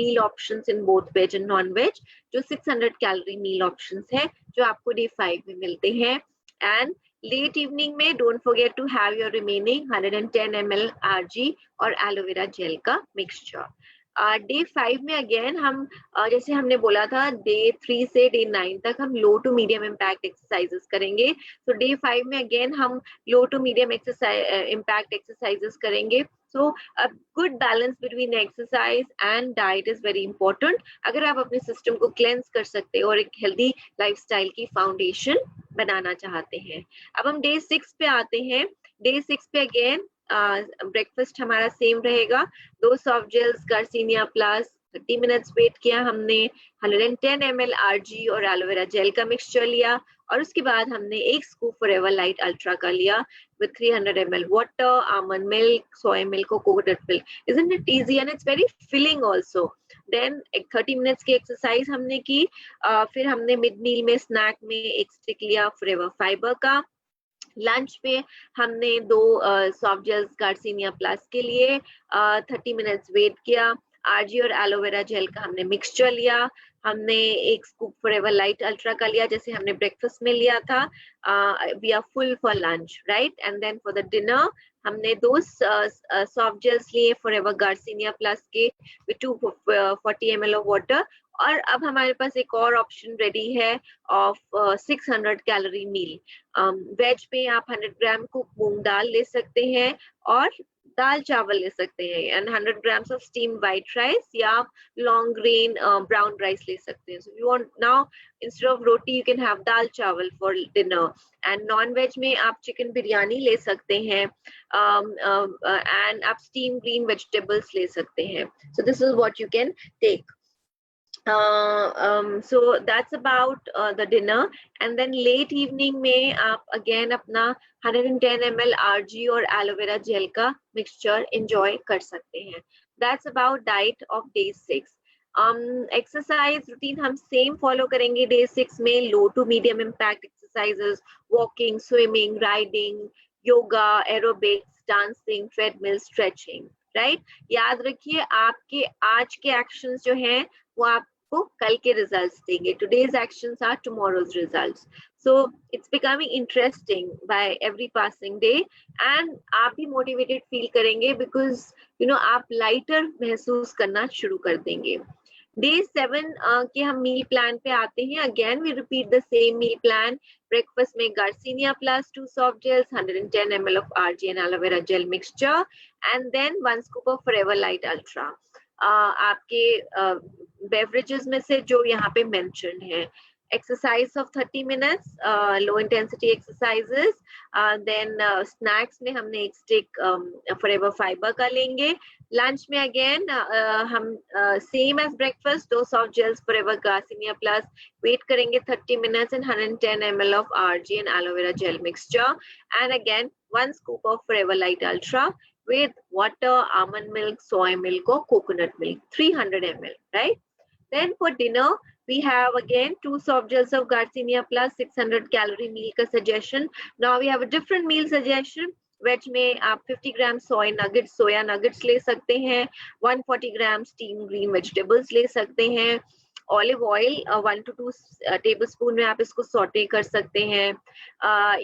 meal options in both veg and non-veg, जो 600 कैलोरी meal options है जो आपको डे 5 में मिलते हैं। एंड लेट इवनिंग में don't forget to have your remaining 110 ml RG और aloe vera gel का मिक्सचर। डे 5 में अगेन हम जैसे हमने बोला था डे 3 से डे 9 तक हम लो टू मीडियम इम्पैक्ट एक्सरसाइजेस करेंगे। तो डे 5 में अगेन हम लो टू मीडियम इम्पैक्ट एक्सरसाइजेस करेंगे। So a good balance between exercise and diet is very important अगर आप अपने सिस्टम को क्लेंस कर सकते हैं और एक हेल्दी लाइफस्टाइल की फाउंडेशन बनाना चाहते हैं। अब हम डे 6 पे आते हैं। डे 6 पे अगेन ब्रेकफास्ट हमारा सेम रहेगा, 2 soft gels Garcinia plus, 30 minutes wait किया हमने, 110 ml आरजी और एलोवेरा जेल का मिक्सचर लिया, और उसके बाद हमने 1 स्कूप फॉरएवर लाइट अल्ट्रा का लिया with 300 ml water, almond milk, soy milk और coconut milk. Isn't it easy and it's very filling also. Then 30 minutes की एक्सरसाइज हमने की, फिर हमने मिड मील में स्नैक में 1 स्टिक लिया फॉरएवर फाइबर का। लंच पे हमने 2 सॉफ्ट जेल्स गार्सिनिया प्लस के लिए 30 मिनट्स वेट किया, आरजी और एलोवेरा जेल का हमने मिक्सचर लिया, हमने 1 स्कूप फॉरएवर लाइट अल्ट्रा का लिया जैसे हमने ब्रेकफास्ट में लिया था। We are full for lunch, right. And then for the dinner हमने 2 सॉफ्ट जेल्स लिए फॉरएवर गार्सिनिया प्लस के विद 240 ml ऑफ वाटर। और अब हमारे पास एक और ऑप्शन रेडी है ऑफ 600 कैलोरी मील। वेज पे आप 100 ग्राम कुक मूंग दाल ले सकते हैं और दाल चावल ले सकते हैं, and 100 grams of steam white rice या लॉन्ग ग्रेन ब्राउन राइस ले सकते हैं। So you want now instead of roti you can have dal chawal for dinner. And non veg में आप चिकन बिरयानी ले सकते हैं, एंड आप स्टीम ग्रीन वेजिटेबल्स ले सकते हैं। So this is what you can take. So that's about the dinner, and then late evening में आप again अपना 110 ml RG और एलोवेरा जेल का मिक्सचर enjoy कर सकते हैं। That's about diet of day 6. Exercise routine हम same follow करेंगे day 6 में, low to medium impact exercises, walking, swimming, riding, yoga, aerobics, dancing, treadmill, stretching, right? याद रखिए आपके आज के actions जो हैं वो आप आपको कल के रिजल्ट्स देंगे. Today's actions are tomorrow's results. So it's becoming interesting by every passing day and आप भी मोटिवेटेड फील करेंगे बिकॉज आप लाइटर महसूस करना शुरू कर देंगे. डे 7 के हम मील प्लान पे आते हैं. Again we repeat the same meal plan. Breakfast में Garcinia plus 2 soft gels, 110 ml of RG and aloe vera gel mixture, and then 1 scoop of Forever Light Ultra. आपके बेवरेजेस में से जो यहाँ पे मेंशन है. Exercise of 30 minutes, low intensity exercises. Then snacks में हमने एक stick Forever Fiber का लेंगे. लंच में अगेन हम same as breakfast 2 soft gels Forever Garcinia Plus. Wait करेंगे 30 minutes and 110 ml of RG and aloe vera gel mixture, and again 1 scoop of Forever Light Ultra with water, almond milk, soy milk or coconut milk, 300 ml, right? Then for dinner we have again 2 soft gels of Garcinia Plus, 600 calorie meal का suggestion. Now we have a different meal suggestion. Veg में आप 50 ग्राम soya nuggets ले सकते हैं, 140 ग्राम steam green vegetables ले सकते हैं. Olive oil 1 to 2 tablespoon में आप इसको सॉटे कर सकते हैं.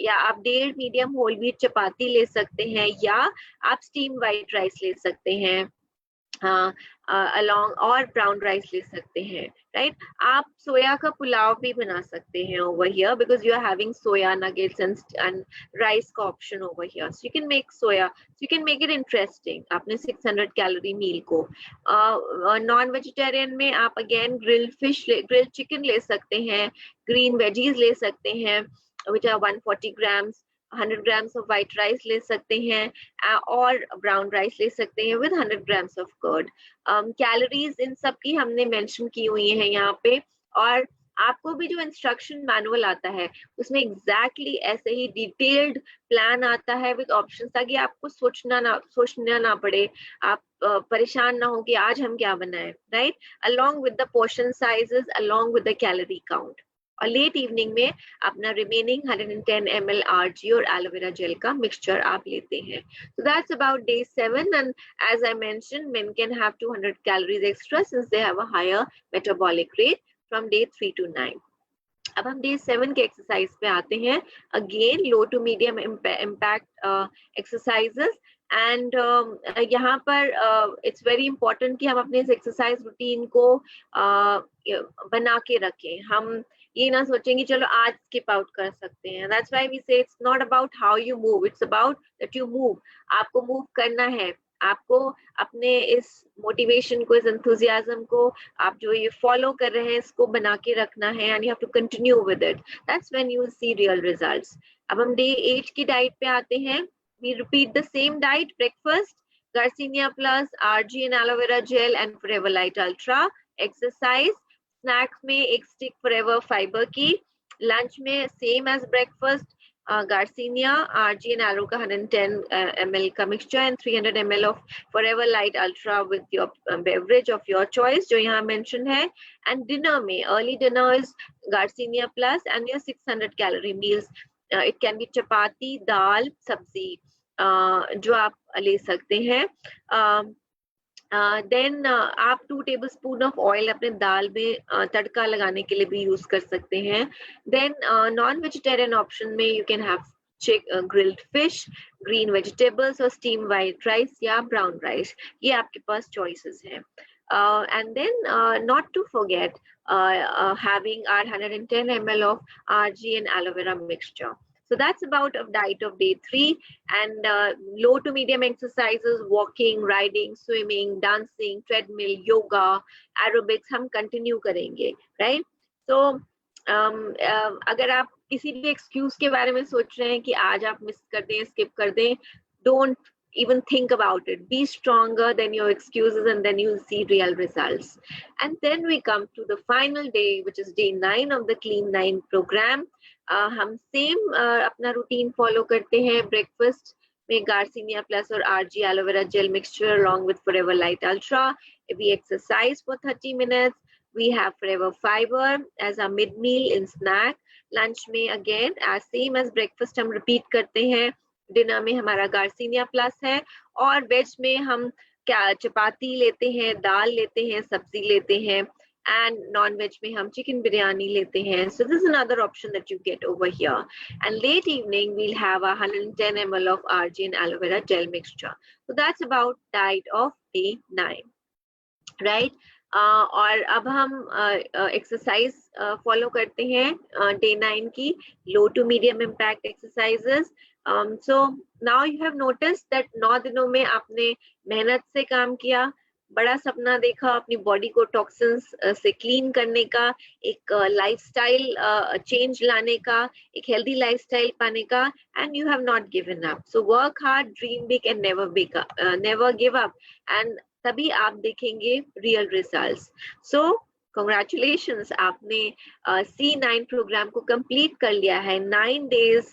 या आप 1.5 मीडियम होल व्हीट चपाती ले सकते हैं, या आप स्टीम वाइट राइस ले सकते हैं along और ब्राउन राइस ले सकते हैं, राइट? आप सोया का पुलाव भी बना सकते हैं over here because you are having soya nuggets and rice का option over here. So you can make soya, so you can make it interesting. आपने 600 कैलोरी मील को. नॉन वेजिटेरियन में आप अगेन ग्रिल्ड चिकन ले सकते हैं, ग्रीन वेजीज ले सकते हैं which are 140 grams, 100 grams of white rice ले सकते हैं और ब्राउन राइस ले सकते हैं with 100 grams of curd. Calories in सब की हमने मेंशन की हुई है यहाँ पे, और आपको भी जो इंस्ट्रक्शन मैनुअल आता है उसमें एग्जैक्टली ऐसे ही डिटेल्ड प्लान आता है विद ऑप्शंस, ताकि आपको सोचना ना पड़े, आप परेशान ना हो कि आज हम क्या बनाएं, right? Along with the portion sizes, along with the calorie count. और लेट इवनिंग में अपना रिमेनिंग 110 ml RG और एलोवेरा जेल का मिक्सचर आप लेते हैं. So that's about day 7, and as I mentioned, men can have 200 calories extra since they have a higher metabolic rate from day 3 to 9. अब हम day 7 के एक्सरसाइज पे आते हैं. Again low to medium impact exercises, and यहाँ पर it's very important कि हम अपने इस एक्सरसाइज रूटीन को बना के रखें. हम ये ना सोचेंगे चलो आज स्किप आउट कर सकते हैं. दैट्स व्हाई वी से it's not about how you move, it's about that you move. आपको मूव करना है, आपको अपने इस मोटिवेशन को, इस एंथुसियाज्म को, आप जो ये फॉलो कर रहे हैं इसको बना के रखना है, and you have to continue with it. That's when you will see real results. अब हम डे 8 की डाइट पे आते हैं. We repeat the same diet. Breakfast Garcinia Plus, RG and aloe vera gel and Forever Light Ultra. Exercise. Snacks में एक stick Forever Fiber की. Lunch में same as breakfast Garcinia, RG and aloe का 110 ml का mixture and 300 ml of Forever Light Ultra with your beverage of your choice जो यहाँ mention है. And dinner में early dinner is Garcinia Plus and your 600 calorie meals. It can be chapati, dal, sabzi जो आप ले सकते हैं. देन आप 2 टेबलस्पून ऑफ ऑयल अपने दाल में तड़का लगाने के लिए भी यूज कर सकते हैं. देन नॉन वेजिटेरियन ऑप्शन में you can have grilled fish, green vegetables और स्टीम वाइट राइस या ब्राउन राइस. ये आपके पास चॉइसेस हैं. And then not to forget having our 110 ml of RG and aloe vera mixture. So that's about a diet of day 3, and low to medium exercises, walking, riding, swimming, dancing, treadmill, yoga, aerobics हम continue करेंगे, right? So अगर आप किसी भी excuse के बारे में सोच रहे हैं कि आज आप मिस कर दें, skip कर दें, don't even think about it. Be stronger than your excuses, and then you'll see real results. And then we come to the final day, which is day 9 of the Clean 9 program. हम same अपना routine follow करते हैं. Breakfast में Garcinia Plus और RG aloe vera gel mixture along with Forever Light Ultra. We exercise for 30 minutes. We have Forever Fiber as a mid meal in snack. Lunch में again as same as breakfast हम repeat करते हैं. Dinner में हमारा Garcinia Plus है, और veg में हम क्या चपाती लेते हैं, दाल लेते हैं, सब्जी लेते हैं. and non-veg में हम chicken biryani लेते हैं. So this is another option that you get over here. And late evening we'll have a 110 ml of argi and aloe vera gel mixture. So that's about diet of day 9, right? और अब हम exercise follow करते हैं day 9 की low to medium impact exercises. So now you have notice that 9 दिनों में आपने मेहनत से काम किया, बड़ा सपना देखा, अपनी बॉडी को टॉक्सिन्स से क्लीन करने का, एक लाइफस्टाइल चेंज लाने का, एक हेल्दी लाइफस्टाइल पाने का, and you have not given up. So work hard, dream big and never give up, and तभी आप देखेंगे रियल रिजल्ट्स. सो कॉन्ग्रेचुलेशंस, आपने C9 प्रोग्राम को कंप्लीट कर लिया है. 9 days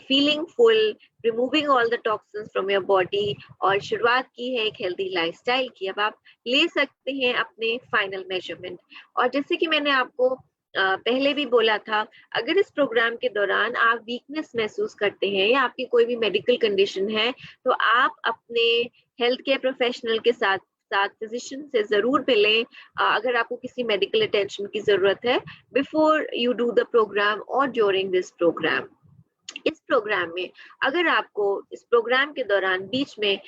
feeling full, removing all the toxins from your body, और शुरुआत की है एक हेल्दी लाइफस्टाइल की. अब आप ले सकते हैं अपने फाइनल मेजरमेंट. और जैसे कि मैंने आपको पहले भी बोला था, अगर इस प्रोग्राम के दौरान आप वीकनेस महसूस करते हैं या आपकी कोई भी मेडिकल कंडीशन है, तो आप अपने हेल्थ केयर प्रोफेशनल के साथ फिजिशियन से जरूर मिलें अगर आपको किसी मेडिकल अटेंशन की जरूरत है, before you do the program और ड्यूरिंग दिस प्रोग्राम. इस प्रोग्राम में अगर आपको इस प्रोग्राम के दौरान बीच में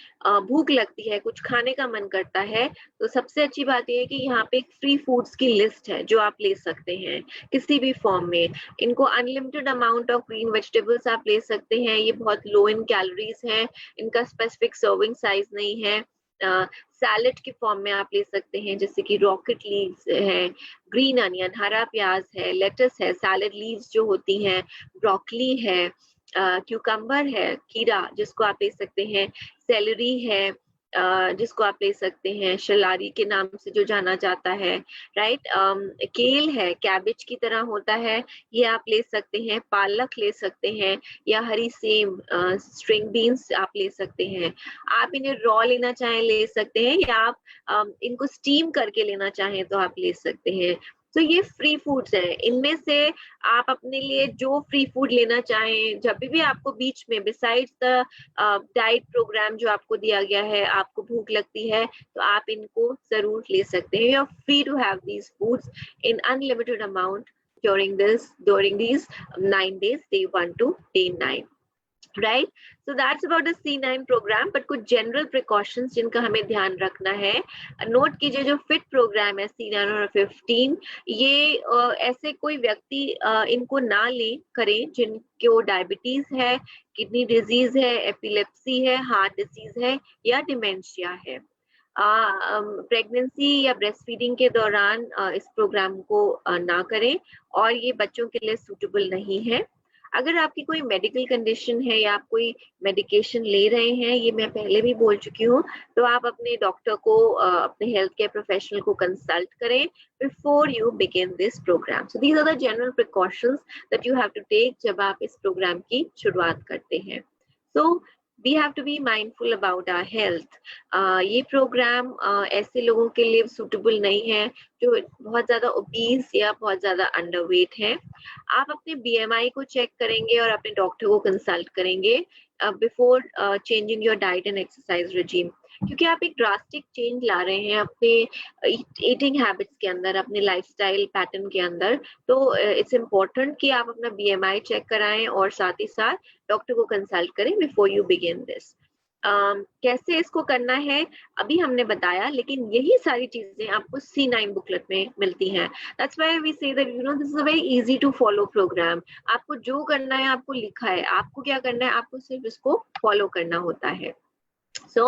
भूख लगती है, कुछ खाने का मन करता है, तो सबसे अच्छी बात यह है कि यहाँ पे एक फ्री फूड्स की लिस्ट है जो आप ले सकते हैं किसी भी फॉर्म में. इनको unlimited amount of green vegetables आप ले सकते हैं. ये बहुत लो इन कैलोरीज हैं, इनका स्पेसिफिक सर्विंग साइज नहीं है. सैलेड के फॉर्म में आप ले सकते हैं, जैसे कि रॉकेट लीव्स है, ग्रीन अनियन, हरा प्याज है, लेटस है, सैलेड लीव्स जो होती हैं, ब्रोकली है, क्यूकम्बर है, खीरा जिसको आप ले सकते हैं, सेलरी है जिसको आप ले सकते हैं, शलारी के नाम से जो जाना जाता है, राइट. केल है, कैबेज की तरह होता है, ये आप ले सकते हैं. पालक ले सकते हैं, या हरी सेम स्ट्रिंग बीन्स आप ले सकते हैं. आप इन्हें रॉ लेना चाहें ले सकते हैं, या आप इनको स्टीम करके लेना चाहें तो आप ले सकते हैं. तो ये फ्री फूड्स हैं. इनमें से आप अपने लिए जो फ्री फूड लेना चाहें, जब भी आपको बीच में बिसाइड्स द डाइट प्रोग्राम जो आपको दिया गया है, आपको भूख लगती है, तो आप इनको जरूर ले सकते हैं. You are free to have these foods in unlimited amount during these 9 days, day 1 to day 9. Right, so that's about the C9 program. but कुछ general precautions जिनका हमें ध्यान रखना है. नोट कीजिए, जो फिट प्रोग्राम है C9 और 15, ये ऐसे कोई व्यक्ति इनको ना ले करें जिनको डायबिटीज है, किडनी डिजीज है, एपिलेप्सी है, हार्ट डिजीज है, या डिमेंशिया है. प्रेगनेंसी या ब्रेस्ट फीडिंग के दौरान इस प्रोग्राम को ना करें, और ये बच्चों के लिए सूटेबल नहीं है. अगर आपकी कोई मेडिकल कंडीशन है या आप कोई मेडिकेशन ले रहे हैं, ये मैं पहले भी बोल चुकी हूँ, तो आप अपने डॉक्टर को, अपने हेल्थ केयर प्रोफेशनल को कंसल्ट करें before you begin this program. So these are the general precautions that you have to take जब आप इस प्रोग्राम की शुरुआत करते हैं. सो we have to be mindful about our health. ये प्रोग्राम ऐसे लोगों के लिए सूटेबल नहीं है जो बहुत ज्यादा ओबीज या बहुत ज्यादा अंडरवेट है. आप अपने BMI को चेक करेंगे और अपने डॉक्टर को कंसल्ट करेंगे before changing your diet and exercise regime, क्योंकि आप एक ड्रास्टिक चेंज ला रहे हैं अपने ईटिंग हैबिट्स के अंदर, अपने लाइफस्टाइल पैटर्न के अंदर. तो इट्स इम्पोर्टेंट कि आप अपना BMI चेक कराएं और साथ ही साथ डॉक्टर को कंसल्ट करें बिफोर यू बिगिन दिस. कैसे इसको करना है अभी हमने बताया, लेकिन यही सारी चीजें आपको C9 बुकलेट में मिलती हैं. That's why we say that this is a very easy to follow program. आपको जो करना है आपको लिखा है, आपको क्या करना है, आपको सिर्फ इसको फॉलो करना होता है. So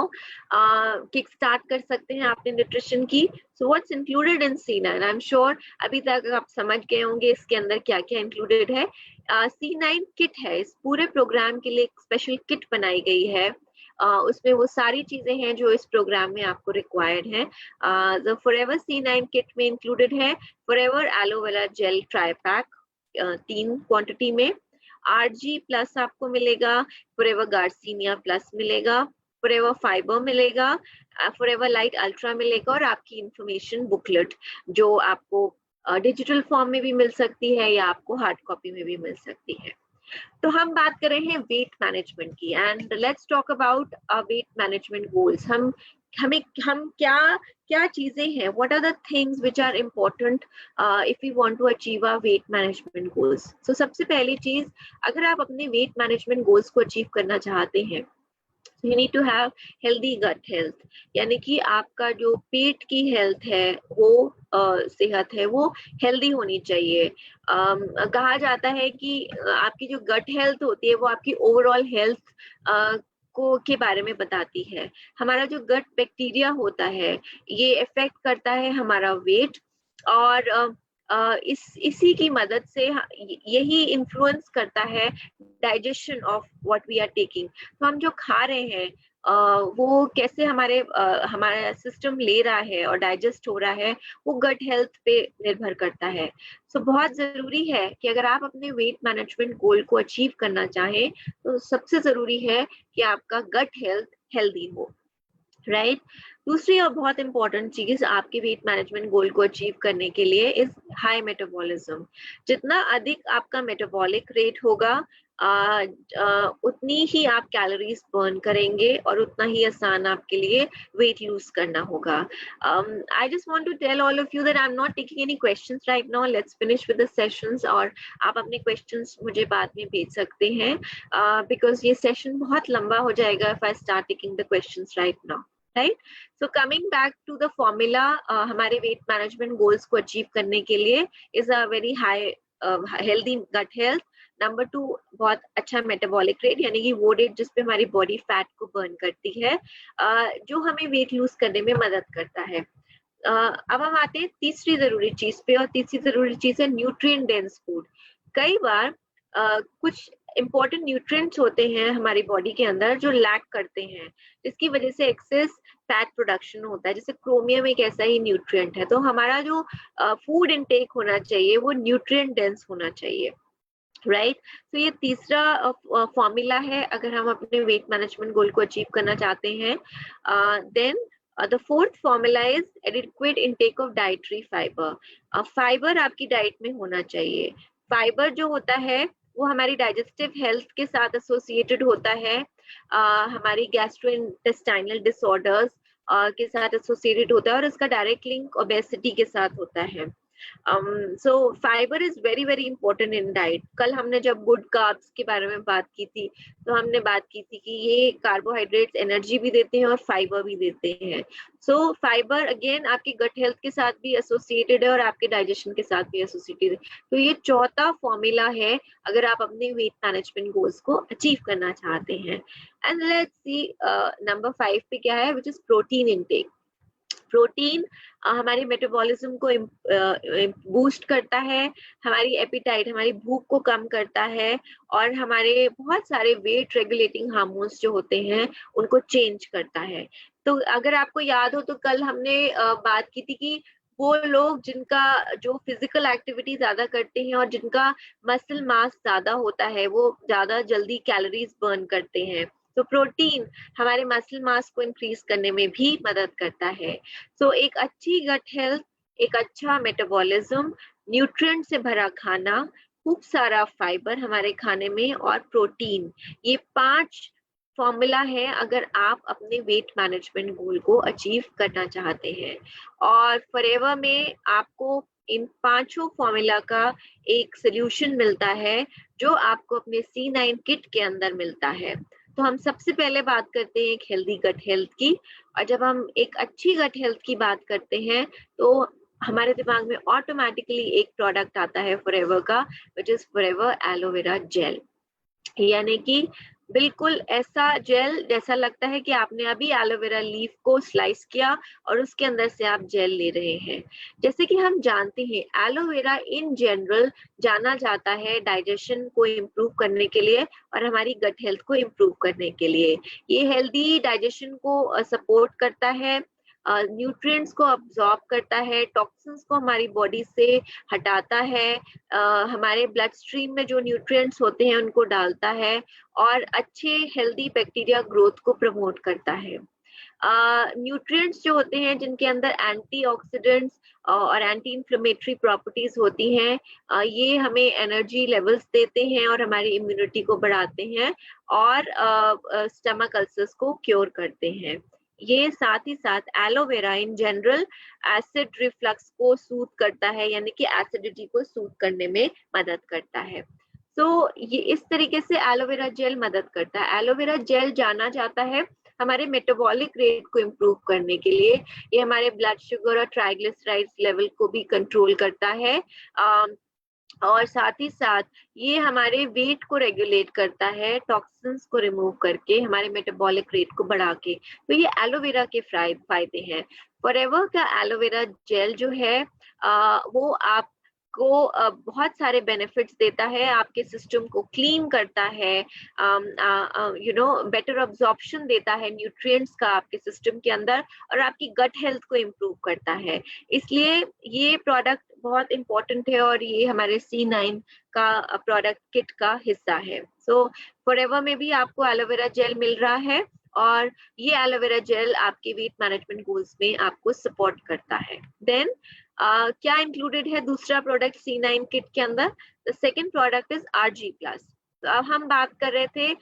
किक स्टार्ट कर सकते हैं आपने न्यूट्रिशन की. So what's included in C9? I'm sure अभी तक आप समझ गए होंगे इसके अंदर क्या क्या इंक्लूडेड है. C9 किट है. इस पूरे प्रोग्राम के लिए एक स्पेशल किट बनाई गई है. उसमें वो सारी चीजें हैं जो इस प्रोग्राम में आपको रिक्वायर्ड है. द फॉरएवर C9 किट में इंक्लूडेड है forever aloe vera gel try pack 3 quantity में, RG प्लस आपको मिलेगा, फॉरएवर गार्सिनिया प्लस मिलेगा, फॉरएवर फाइबर मिलेगा, फॉरएवर लाइट अल्ट्रा मिलेगा, और आपकी इंफॉर्मेशन बुकलेट जो आपको डिजिटल फॉर्म में भी मिल सकती है या आपको हार्ड कॉपी में भी मिल सकती है. तो हम बात कर रहे हैं वेट मैनेजमेंट की, and let's talk about weight management goals. हम हम क्या क्या चीजें हैं, what are the things which are important if you want to achieve a weight management goals. So सबसे पहली चीज, अगर आप अपने वेट मैनेजमेंट गोल्स को अचीव करना चाहते हैं, you need to have healthy gut health, यानी कि आपका जो पेट की हेल्थ है वो सेहत है वो हेल्दी होनी चाहिए। कहा जाता है कि आपकी जो गट हेल्थ होती है वो आपकी ओवरऑल हेल्थ को के बारे में बताती है। हमारा जो गट बैक्टीरिया होता है ये इफेक्ट करता है हमारा वेट, और इसी की मदद से यही इन्फ्लुएंस करता है digestion of what we are taking. तो हम जो खा रहे हैं वो कैसे हमारा सिस्टम ले रहा है और डाइजेस्ट हो रहा है, वो गट हेल्थ पे निर्भर करता है। सो बहुत जरूरी है कि अगर आप अपने वेट मैनेजमेंट गोल को अचीव करना चाहें तो सबसे जरूरी है कि आपका गट हेल्थ हेल्दी हो, राइट। दूसरी और बहुत इंपॉर्टेंट चीज आपके वेट मैनेजमेंट गोल को अचीव करने के लिए इज हाई मेटाबॉलिज्म। जितना अधिक आपका मेटाबॉलिक रेट होगा उतनी ही आप कैलोरीज बर्न करेंगे और उतना ही आसान आपके लिए वेट लूज करना होगा। I just want to tell all of you that I am not taking any questions right now, let's finish with the sessions, और आप अपने क्वेश्चंस मुझे बाद में भेज सकते हैं बिकॉज ये सेशन बहुत लंबा हो जाएगा if I start taking the questions right now, right. So coming back to the formula, हमारे वेट मैनेजमेंट गोल्स को अचीव करने के लिए is a very high healthy gut health, number 2 बहुत अच्छा मेटाबॉलिक रेट, यानी कि वो रेट जिसपे हमारी बॉडी फैट को बर्न करती है, जो हमें वेट लूज करने में मदद करता है। अब हम आते हैं तीसरी जरूरी चीज पे, और तीसरी जरूरी चीज है न्यूट्रिएंट डेंस फूड। कई बार कुछ इंपॉर्टेंट न्यूट्रिएंट्स होते हैं हमारी बॉडी के अंदर जो लैक करते हैं, जिसकी वजह से एक्सेस फैट प्रोडक्शन होता है। जैसे क्रोमियम एक ऐसा ही न्यूट्रिएंट है। तो हमारा जो फूड इनटेक होना चाहिए वो न्यूट्रिएंट डेंस होना चाहिए, राइट। तो ये तीसरा फॉर्मूला है अगर हम अपने वेट मैनेजमेंट गोल को अचीव करना चाहते हैं। Then the fourth formula is adequate intake of dietary fibre. Fibre आपकी डाइट में होना चाहिए। फाइबर जो होता है वो हमारी डाइजेस्टिव हेल्थ के साथ एसोसिएटेड होता है, हमारी गैस्ट्रोइंटेस्टाइनल डिसऑर्डर्स के साथ एसोसिएटेड होता है, और इसका डायरेक्ट लिंक ओबेसिटी के साथ होता है। So fiber is very very important in diet। कल हमने जब गुड कार्ब्स के बारे में बात की थी तो हमने बात की थी कि ये कार्बोहाइड्रेट्स एनर्जी भी देते हैं और फाइबर भी देते हैं। सो फाइबर अगेन आपकी गट हेल्थ के साथ भी एसोसिएटेड है और आपके डाइजेशन के साथ भी एसोसिएटेड है। तो ये चौथा फॉर्मूला है अगर आप अपने वेट मैनेजमेंट गोल्स को अचीव करना चाहते हैं। एंड लेट्स सी नंबर 5 पे क्या है, which is protein intake. Protein हमारे मेटाबॉलिज्म को बूस्ट करता है, हमारी एपिटाइट हमारी भूख को कम करता है, और हमारे बहुत सारे वेट रेगुलेटिंग हार्मोन्स जो होते हैं उनको चेंज करता है। तो अगर आपको याद हो तो कल हमने बात की थी कि वो लोग जिनका जो फिजिकल एक्टिविटी ज्यादा करते हैं और जिनका मसल मास ज्यादा होता है वो ज्यादा जल्दी कैलोरीज बर्न करते हैं। तो प्रोटीन हमारे मसल मास को इंक्रीज करने में भी मदद करता है। सो एक अच्छी गट हेल्थ, एक अच्छा मेटाबॉलिज्म, न्यूट्रिएंट से भरा खाना, खूब सारा फाइबर हमारे खाने में, और प्रोटीन, ये 5 फॉर्मूला है अगर आप अपने वेट मैनेजमेंट गोल को अचीव करना चाहते हैं। और फॉरएवर में आपको इन 5 फॉर्मूला का एक सोल्यूशन मिलता है जो आपको अपने C9 किट के अंदर मिलता है। तो हम सबसे पहले बात करते हैं एक हेल्दी गट हेल्थ की, और जब हम एक अच्छी गट हेल्थ की बात करते हैं तो हमारे दिमाग में ऑटोमेटिकली एक प्रोडक्ट आता है फॉरएवर का, which is forever aloe vera gel. यानी कि बिल्कुल ऐसा जेल जैसा लगता है कि आपने अभी एलोवेरा लीफ को स्लाइस किया और उसके अंदर से आप जेल ले रहे हैं। जैसे कि हम जानते हैं एलोवेरा इन जनरल जाना जाता है डाइजेशन को इम्प्रूव करने के लिए और हमारी गट हेल्थ को इम्प्रूव करने के लिए। ये हेल्दी डाइजेशन को सपोर्ट करता है, न्यूट्रिएंट्स को अब्सॉर्ब करता है, टॉक्सिन्स को हमारी बॉडी से हटाता है, हमारे ब्लड स्ट्रीम में जो न्यूट्रिएंट्स होते हैं उनको डालता है, और अच्छे हेल्दी बैक्टीरिया ग्रोथ को प्रमोट करता है। न्यूट्रिएंट्स जो होते हैं जिनके अंदर एंटीऑक्सीडेंट्स और एंटी इन्फ्लेमेटरी प्रॉपर्टीज होती हैं, ये हमें एनर्जी लेवल्स देते हैं और हमारी इम्यूनिटी को बढ़ाते हैं और स्टमक अल्सर्स को क्योर करते हैं। ये साथ ही साथ aloe vera in general acid reflux को सूद करता है, यानी कि एसिडिटी को सूद करने में मदद करता है। तो ये इस तरीके से एलोवेरा जेल मदद करता है। एलोवेरा जेल जाना जाता है हमारे मेटाबॉलिक रेट को इम्प्रूव करने के लिए। ये हमारे ब्लड शुगर और ट्राइग्लिसराइड्स लेवल को भी कंट्रोल करता है, और साथ ही साथ ये हमारे वेट को रेगुलेट करता है, टॉक्सिन्स को रिमूव करके हमारे मेटाबॉलिक रेट को बढ़ा के। तो ये एलोवेरा के फायदे हैं। फॉरएवर का एलोवेरा जेल जो है वो आपको बहुत सारे बेनिफिट्स देता है, आपके सिस्टम को क्लीन करता है, बेटर अब्जॉर्प्शन देता है न्यूट्रिएंट्स का आपके सिस्टम के अंदर, और आपकी गट हेल्थ को इम्प्रूव करता है। इसलिए ये प्रोडक्ट बहुत इंपॉर्टेंट है और ये हमारे C9 का प्रोडक्ट किट का हिस्सा है। सो फॉरएवर में भी आपको एलोवेरा जेल मिल रहा है, और ये एलोवेरा जेल आपके वेट मैनेजमेंट गोल्स में आपको सपोर्ट करता है। देन क्या इंक्लूडेड है दूसरा प्रोडक्ट C9 किट के अंदर? The second product is RG plus. तो अब हम बात कर रहे थे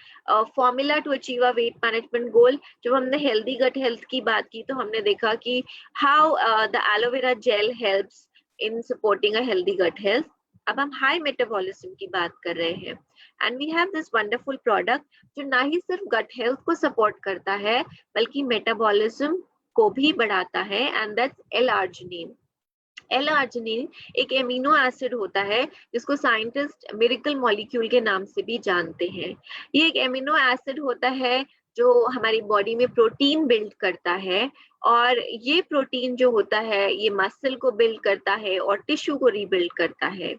formula to achieve a weight management goal. जब हमने हेल्दी गट हेल्थ की बात की तो हमने देखा कि how the aloe vera gel helps in supporting a healthy gut health. अब हम हाई मेटाबॉलिज्म की बात कर रहे हैं, and we have this wonderful product जो ना ही सिर्फ गट हेल्थ को सपोर्ट करता है बल्कि मेटाबॉलिज्म को भी बढ़ाता है, एंड दैट्स L-arginine। L-arginine एक एमिनो एसिड होता है जिसको साइंटिस्ट मिरेकल मॉलिक्यूल के नाम से भी जानते हैं। ये एक एमिनो एसिड होता है जो हमारी बॉडी में प्रोटीन बिल्ड करता है, और ये प्रोटीन जो होता है ये मसल को बिल्ड करता है और टिश्यू को रीबिल्ड करता है।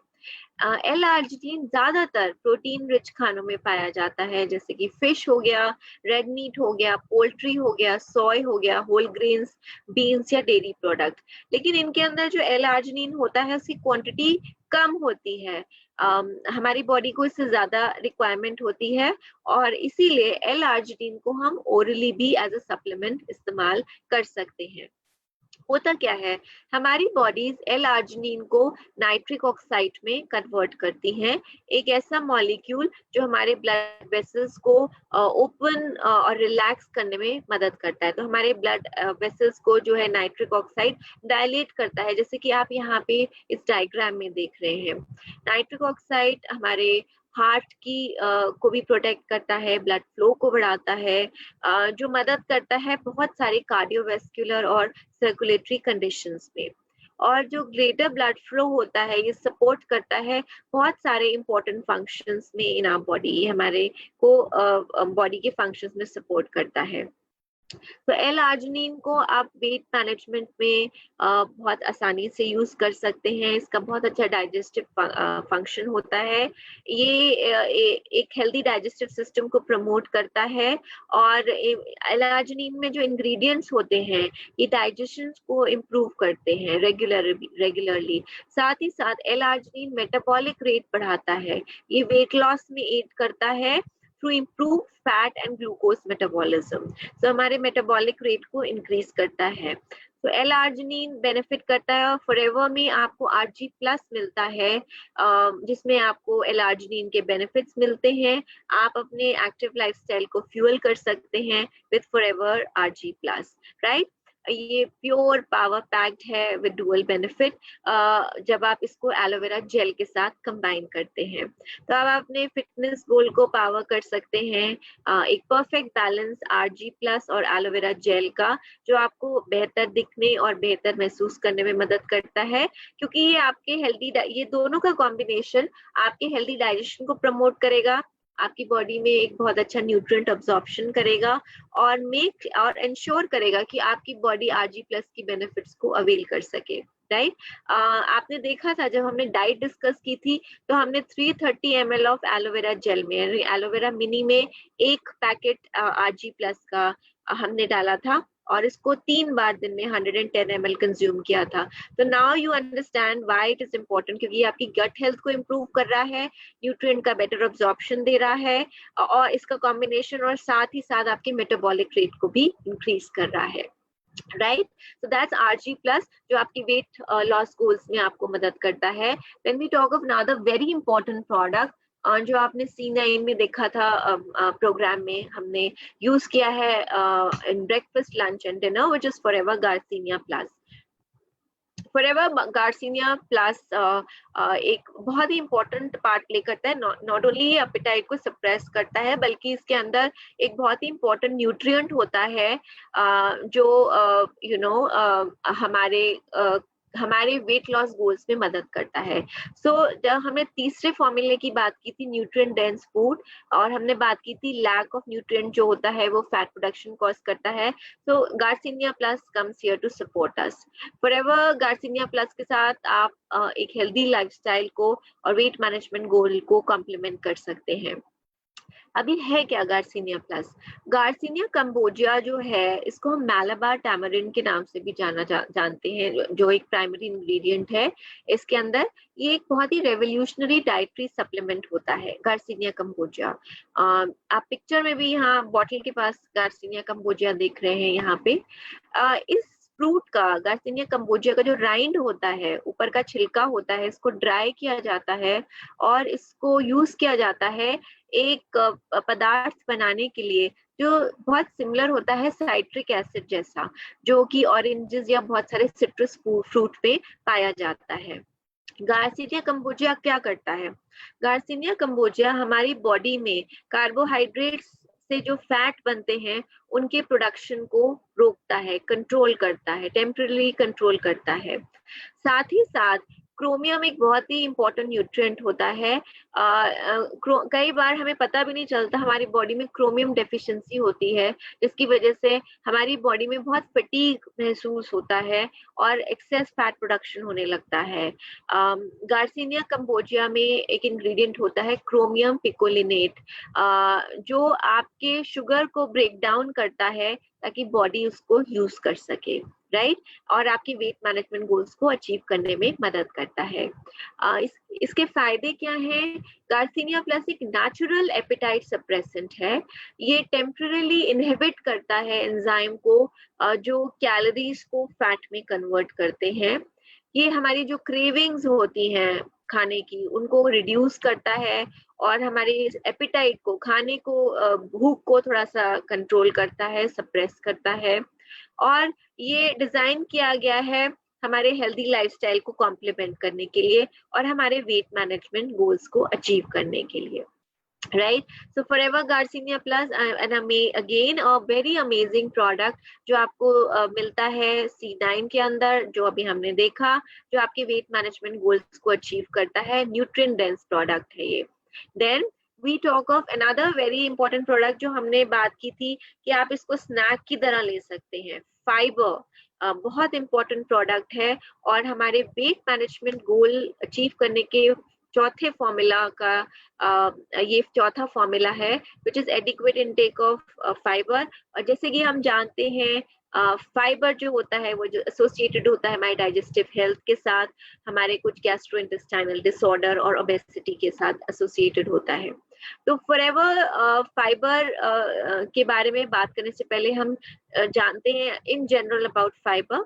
L-arginine ज्यादातर प्रोटीन रिच खानों में पाया जाता है, जैसे कि फिश हो गया, रेड मीट हो गया, पोल्ट्री हो गया, सोय हो गया, होल ग्रेन्स, बीन्स या डेयरी प्रोडक्ट। लेकिन इनके अंदर जो L-arginine होता है उसकी क्वांटिटी कम होती है, हमारी बॉडी को इससे ज्यादा रिक्वायरमेंट होती है, और इसीलिए L-arginine को हम ओरली भी एज अ सप्लीमेंट इस्तेमाल कर सकते हैं। होता क्या है, हमारी बॉडीज L-arginine को नाइट्रिक ऑक्साइड में कन्वर्ट करती हैं, एक ऐसा मॉलिक्यूल जो हमारे ब्लड वेसल्स को ओपन और रिलैक्स करने में मदद करता है। तो हमारे ब्लड वेसल्स को जो है नाइट्रिक ऑक्साइड डायलेट करता है, जैसे कि आप यहाँ पे इस डायग्राम में देख रहे हैं। नाइट्रिक ऑक्साइड हमारे हार्ट की को भी प्रोटेक्ट करता है, ब्लड फ्लो को बढ़ाता है, जो मदद करता है बहुत सारे कार्डियोवैस्कुलर और सर्कुलेटरी कंडीशंस में। और जो ग्रेटर ब्लड फ्लो होता है ये सपोर्ट करता है बहुत सारे इंपॉर्टेंट फंक्शंस में इन आवर बॉडी, ये हमारे को बॉडी के फंक्शंस में सपोर्ट करता है। तो L-arginine को आप वेट मैनेजमेंट में बहुत आसानी से यूज कर सकते हैं। इसका बहुत अच्छा डाइजेस्टिव फंक्शन होता है। ये एक हेल्दी डाइजेस्टिव सिस्टम को प्रमोट करता है, और L-arginine में जो इंग्रेडिएंट्स होते हैं ये डाइजेशन को इम्प्रूव करते हैं रेगुलरली। साथ ही साथ L-arginine मेटाबॉलिक रेट बढ़ाता है, ये वेट लॉस में एड करता है through improve fat and glucose metabolism. तो हमारे मेटाबॉलिक रेट को इंक्रीज करता है। तो L-arginine बेनिफिट करता है, और फॉरएवर में आपको RG प्लस मिलता है, जिसमें आपको L-arginine के बेनिफिट्स मिलते हैं। आप अपने एक्टिव लाइफस्टाइल को फ्यूल कर सकते हैं with forever RG plus, right. ये प्योर पावर पैक्ड है विद डुअल बेनिफिट, जब आप इसको एलोवेरा जेल के साथ कंबाइन करते हैं तो आप अपने फिटनेस गोल को पावर कर सकते हैं। एक परफेक्ट बैलेंस RG प्लस और एलोवेरा जेल का, जो आपको बेहतर दिखने और बेहतर महसूस करने में मदद करता है, क्योंकि ये आपके ये दोनों का कॉम्बिनेशन आपके हेल्दी डाइजेशन को प्रमोट करेगा, आपकी बॉडी में एक बहुत अच्छा न्यूट्रिएंट अब्जॉर्प्शन करेगा, और इंश्योर करेगा कि आपकी body RG plus key benefits को अवेल कर सके, राइट। आपने देखा था जब हमने डाइट डिस्कस की थी तो हमने 330 ml ऑफ एलोवेरा जेल में, एलोवेरा मिनी में एक पैकेट RG प्लस का हमने डाला था, और इसको 3 बार दिन में 110 ml कंज्यूम किया था। तो now you understand why it is important, क्योंकि ये आपकी गट हेल्थ को इम्प्रूव कर रहा है, न्यूट्रिएंट का बेटर अब्जॉर्प्शन दे रहा है, और इसका कॉम्बिनेशन और साथ ही साथ आपके मेटाबॉलिक रेट को भी इंक्रीज कर रहा है, right. So that's RG plus जो आपकी वेट लॉस गोल्स में आपको मदद करता है। When we talk of another very important product जो आपने C9 में देखा था प्रोग्राम में, हमने यूज किया है in breakfast, lunch and dinner, which is forever Garcinia plus. Forever Garcinia plus एक बहुत ही इंपॉर्टेंट पार्ट प्ले करता है। नॉट ओनली ये एपेटाइट को सप्रेस करता है, बल्कि इसके अंदर एक बहुत ही इंपॉर्टेंट न्यूट्रिएंट होता है जो हमारे वेट लॉस गोल्स में मदद करता है। जब हमने तीसरे फॉर्मूले की बात की थी, न्यूट्रिएंट डेंस फूड, और हमने बात की थी लैक ऑफ न्यूट्रिएंट जो होता है वो फैट प्रोडक्शन कॉज करता है। Garcinia plus comes here to support us. Forever Garcinia plus के साथ आप एक हेल्दी लाइफस्टाइल को और वेट मैनेजमेंट गोल को कॉम्प्लीमेंट कर सकते हैं। अभी है क्या गार्सिनिया प्लस? गार्सिनिया कंबोजिया जो है, इसको हम मैलाबार टैमरिन के नाम से भी जानते हैं, जो एक प्राइमरी इंग्रेडिएंट है इसके अंदर। ये एक बहुत ही रेवोल्यूशनरी डाइटरी सप्लीमेंट होता है गार्सिनिया कंबोजिया। आप पिक्चर में भी यहाँ बॉटल के पास गार्सिनिया कंबोजिया देख रहे हैं यहाँ पे। इस फ्रूट का, गार्सिनिया कंबोजिया का जो राइंड होता है, ऊपर का छिलका होता है, इसको ड्राई किया जाता है और इसको यूज किया जाता है एक पदार्थ बनाने के लिए जो बहुत सिमिलर होता है साइट्रिक एसिड जैसा, जो कि ऑरेंजेस या बहुत सारे सिट्रस फ्रूट पे पाया जाता है। गार्सिनिया कंबोजिया क्या करता है? गार्सिनिया कंबोजिया हमारी बॉडी में कार्बोहाइड्रेट्स से जो फैट बनते हैं उनके प्रोडक्शन को रोकता है, कंट्रोल करता है, टेम्पररी कंट्रोल करता है। साथ ही साथ क्रोमियम एक बहुत ही इंपॉर्टेंट न्यूट्रिएंट होता है। कई बार हमें पता भी नहीं चलता, हमारी बॉडी में क्रोमियम डेफिशिएंसी होती है, जिसकी वजह से हमारी बॉडी में बहुत फटीग महसूस होता है और एक्सेस फैट प्रोडक्शन होने लगता है। गार्सिनिया कंबोजिया में एक इंग्रेडिएंट होता है क्रोमियम पिकोलिनेट, जो आपके शुगर को ब्रेक डाउन करता है ताकि बॉडी उसको यूज कर सके, राइट, और आपकी वेट मैनेजमेंट गोल्स को अचीव करने में मदद करता है। इसके फायदे क्या हैं? गार्सिनिया प्लस एक नेचुरल एपेटाइट सप्रेसेंट है। ये टेम्पररीली इनहिबिट करता है एंजाइम को जो कैलोरीज को फैट में कन्वर्ट करते हैं। ये हमारी जो क्रेविंग्स होती हैं खाने की, उनको रिड्यूस करता है और हमारे एपेटाइट को, खाने को, भूख को थोड़ा सा कंट्रोल करता है, सप्रेस करता है। और ये डिजाइन किया गया है हमारे हेल्दी लाइफस्टाइल को कॉम्प्लीमेंट करने के लिए और हमारे वेट मैनेजमेंट गोल्स को अचीव करने के लिए, right. So forever Garcinia plus again a very amazing product जो आपको मिलता है C9 के अंदर, जो अभी हमने देखा, जो आपके वेट मैनेजमेंट गोल्स को अचीव करता है। न्यूट्रिएंट डेंस प्रोडक्ट है ये। Then we talk of another very important product जो हमने बात की थी कि आप इसको स्नैक की तरह ले सकते हैं। फाइबर बहुत इंपॉर्टेंट प्रोडक्ट है और हमारे वेट मैनेजमेंट गोल अचीव करने के चौथे फॉर्मूला का ये चौथा फॉर्मूला है, which is adequate intake of fibre. और जैसे कि हम जानते हैं फाइबर जो होता है वो जो एसोसिएटेड होता है हमारे डाइजेस्टिव हेल्थ के साथ, हमारे कुछ गैस्ट्रोइंटेस्टाइनल डिसऑर्डर और ओबेसिटी के साथ एसोसिएटेड होता है। तो फॉरएवर फाइबर के बारे में बात करने से पहले हम जानते हैं in general about fibre.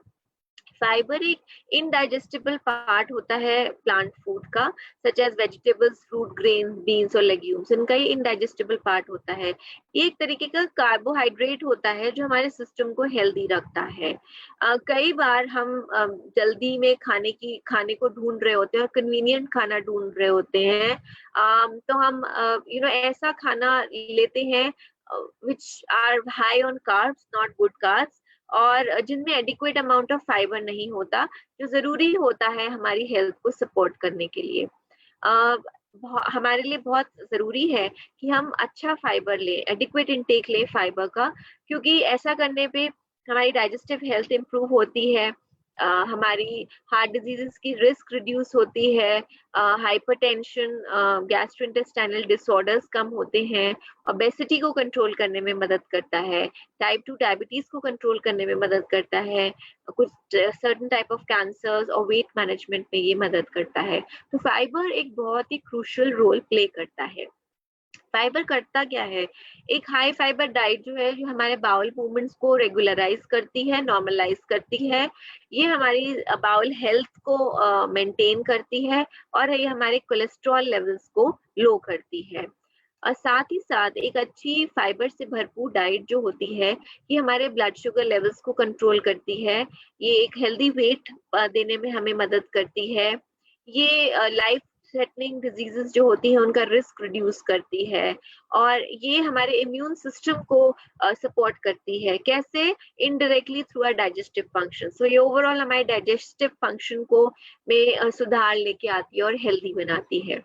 Fibre एक इनडाइजेस्टिबल पार्ट होता है प्लांट फूड का, such as vegetables, fruit, grain, beans और लेग्यूम्स, इनका ये इनडाइजेस्टिबल पार्ट होता है। ये एक तरीके का कार्बोहाइड्रेट होता है जो हमारे सिस्टम को हेल्दी रखता है। कई बार हम जल्दी में खाने को ढूंढ रहे होते हैं और कन्वीनियंट खाना ढूंढ रहे होते हैं, तो हम ऐसा खाना लेते हैं which are high on carbs, not good carbs, और जिनमें एडिक्वेट अमाउंट ऑफ फाइबर नहीं होता, जो जरूरी होता है हमारी हेल्थ को सपोर्ट करने के लिए। हमारे लिए बहुत जरूरी है कि हम अच्छा फाइबर लें, एडिक्वेट इनटेक लें फाइबर का, क्योंकि ऐसा करने पे हमारी डाइजेस्टिव हेल्थ इंप्रूव होती है, हमारी हार्ट डिजीजेस की रिस्क रिड्यूस होती है, हाइपरटेंशन, गैस्ट्रोइंटेस्टाइनल डिसऑर्डर्स कम होते हैं, ओबेसिटी को कंट्रोल करने में मदद करता है, टाइप 2 डायबिटीज को कंट्रोल करने में मदद करता है, कुछ सर्टेन टाइप ऑफ कैंसर्स और वेट मैनेजमेंट में ये मदद करता है। तो फाइबर एक बहुत ही क्रूशियल रोल प्ले करता है। फाइबर करता क्या है, एक हाई फाइबर डाइट जो है, जो हमारे बाउल मूवमेंट्स को रेगुलराइज करती है, नॉर्मलाइज करती है, ये हमारी बाउल हेल्थ को मेंटेन करती है, और ये हमारे कोलेस्ट्रॉल लेवल्स को लो करती है। और साथ ही साथ एक अच्छी फाइबर से भरपूर डाइट जो होती है, ये हमारे ब्लड शुगर लेवल्स को कंट्रोल करती है, ये एक हेल्दी वेट देने में हमें मदद करती है, ये लाइफ थ्रेटनिंग डिजीजेस जो होती है उनका रिस्क रिड्यूस करती है, और ये हमारे इम्यून सिस्टम को सपोर्ट करती है। कैसे? Indirectly through our digestive function. So ये ओवरऑल हमारे डाइजेस्टिव फंक्शन को में सुधार लेके आती है और हेल्दी बनाती है।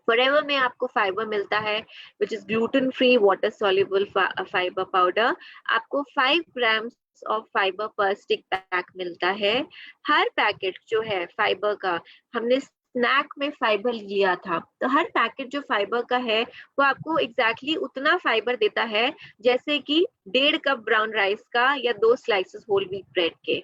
Forever में आपको फाइबर मिलता है, which is gluten free water soluble fibre powder. आपको 5 ग्राम्स ऑफ फाइबर पर स्टिक पैक मिलता है। हर पैकेट जो है फाइबर का, हमने स्नैक में फाइबर लिया था, तो हर पैकेट जो फाइबर का है वो आपको एग्जैक्टली उतना फाइबर देता है जैसे कि 1.5 कप ब्राउन राइस का या 2 स्लाइसेस होल व्हीट ब्रेड के,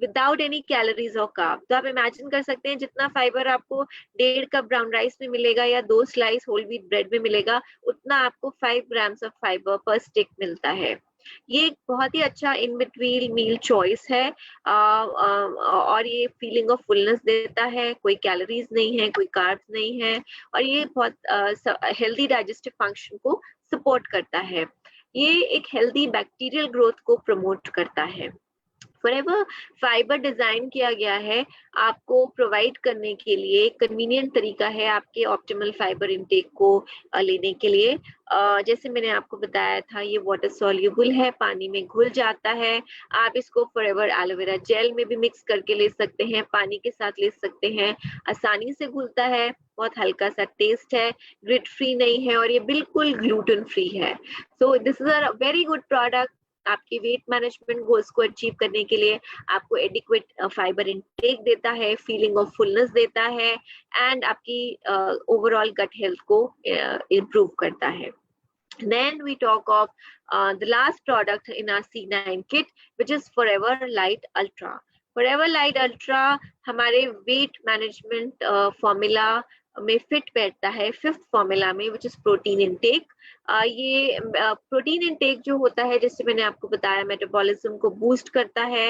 विदाउट एनी कैलोरीज और कार्ब। तो आप इमेजिन कर सकते हैं जितना फाइबर आपको 1.5 कप ब्राउन राइस में मिलेगा या 2 स्लाइस होल व्हीट ब्रेड में मिलेगा, उतना आपको 5 ग्राम्स ऑफ फाइबर पर स्टिक मिलता है। ये एक बहुत ही अच्छा इन बिटवीन मील चॉइस है, और ये फीलिंग ऑफ फुलनेस देता है, कोई कैलोरीज नहीं है, कोई कार्ब्स नहीं है, और ये बहुत हेल्दी डाइजेस्टिव फंक्शन को सपोर्ट करता है। ये एक हेल्दी बैक्टीरियल ग्रोथ को प्रमोट करता है। फॉरएवर फाइबर डिजाइन किया गया है आपको प्रोवाइड करने के लिए, कन्वीनियंट तरीका है आपके ऑप्टिमल फाइबर इनटेक को लेने के लिए। जैसे मैंने आपको बताया था, ये वाटर सॉल्युबल है, पानी में घुल जाता है। आप इसको फॉरएवर एलोवेरा जेल में भी मिक्स करके ले सकते हैं, पानी के साथ ले सकते हैं, आसानी से घुलता है, बहुत हल्का सा टेस्ट है, ग्रिट फ्री नहीं है, और ये बिल्कुल ग्लूटेन फ्री है। सो this is a very good product. आपकी वेट मैनेजमेंट गोल्स को अचीव करने के लिए आपको एडिक्वेट फाइबर इनटेक देता है, फीलिंग ऑफ फुलनेस देता है, एंड आपकी ओवरऑल गट हेल्थ को इम्प्रूव करता है। Then we talk of the last product in our C9 kit, which is Forever Light Ultra. Forever Light Ultra हमारे वेट मैनेजमेंट फॉर्मूला में फिट बैठता है, 5th फॉर्मूला में, विच इज प्रोटीन इनटेक। ये protein intake जो होता है, जैसे मैंने आपको बताया, मेटाबॉलिज्म को बूस्ट करता है,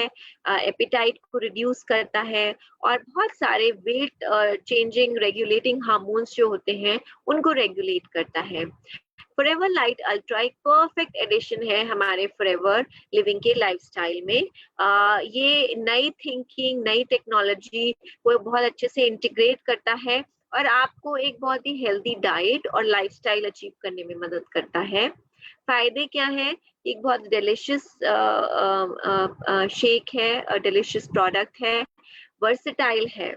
एपिटाइट को रिड्यूस करता है, और बहुत सारे वेट चेंजिंग रेगुलेटिंग हार्मोन्स जो होते हैं उनको रेगुलेट करता है। फॉरएवर लाइट अल्ट्रा एक परफेक्ट एडिशन है हमारे फॉरएवर लिविंग के लाइफस्टाइल में। ये नई थिंकिंग, नई टेक्नोलॉजी को बहुत अच्छे से इंटीग्रेट करता है, और आपको एक बहुत ही हेल्दी डाइट और लाइफस्टाइल अचीव करने में मदद करता है। फायदे क्या है? एक बहुत डिलिशियस शेक है, डिलिशियस प्रोडक्ट है, वर्सेटाइल है,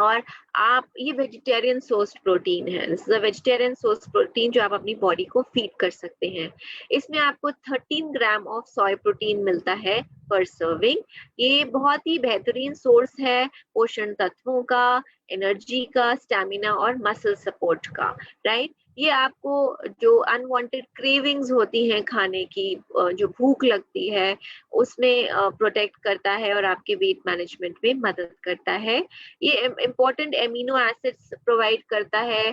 और आप ये वेजिटेरियन सोर्स प्रोटीन है, वेजिटेरियन सोर्स प्रोटीन जो आप अपनी बॉडी को फीड कर सकते हैं। इसमें आपको 13 ग्राम ऑफ सोय प्रोटीन मिलता है पर सर्विंग। ये बहुत ही बेहतरीन सोर्स है पोषण तत्वों का, एनर्जी का, स्टैमिना और मसल सपोर्ट का, राइट। ये आपको जो अनवांटेड क्रेविंग्स होती हैं खाने की, जो भूख लगती है, उसमें प्रोटेक्ट करता है और आपके वेट मैनेजमेंट में मदद करता है। ये इम्पोर्टेंट एमिनो एसिड्स प्रोवाइड करता है,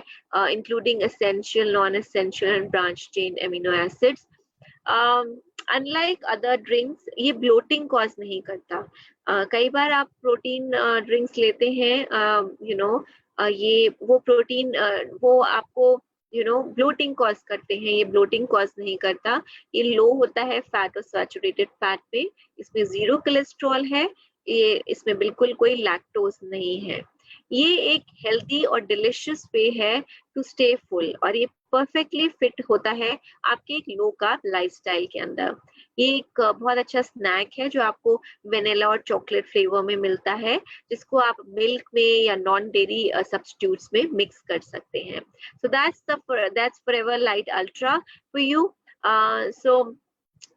including essential, non essential and branch chain amino acids. Unlike other drinks, ये ब्लोटिंग कॉज नहीं करता। कई बार आप प्रोटीन ड्रिंक्स लेते हैं, ये वो प्रोटीन वो आपको ब्लोटिंग कॉज करते हैं, ये ब्लोटिंग कॉज नहीं करता। ये लो होता है फैट और सैचुरेटेड फैट में, इसमें 0 कोलेस्ट्रॉल है, ये इसमें बिल्कुल कोई लैक्टोज नहीं है। ये एक हेल्दी और डिलिशियस वे है टू स्टे फुल, और ये परफेक्टली फिट होता है आपके एक लो कार्ब लाइफस्टाइल के अंदर। ये एक बहुत अच्छा स्नैक है जो आपको वेनिला और चॉकलेट फ्लेवर में मिलता है, जिसको आप मिल्क में या नॉन डेयरी सब्स्टिट्यूट्स में मिक्स कर सकते हैं। So that's Forever light Ultra for you. So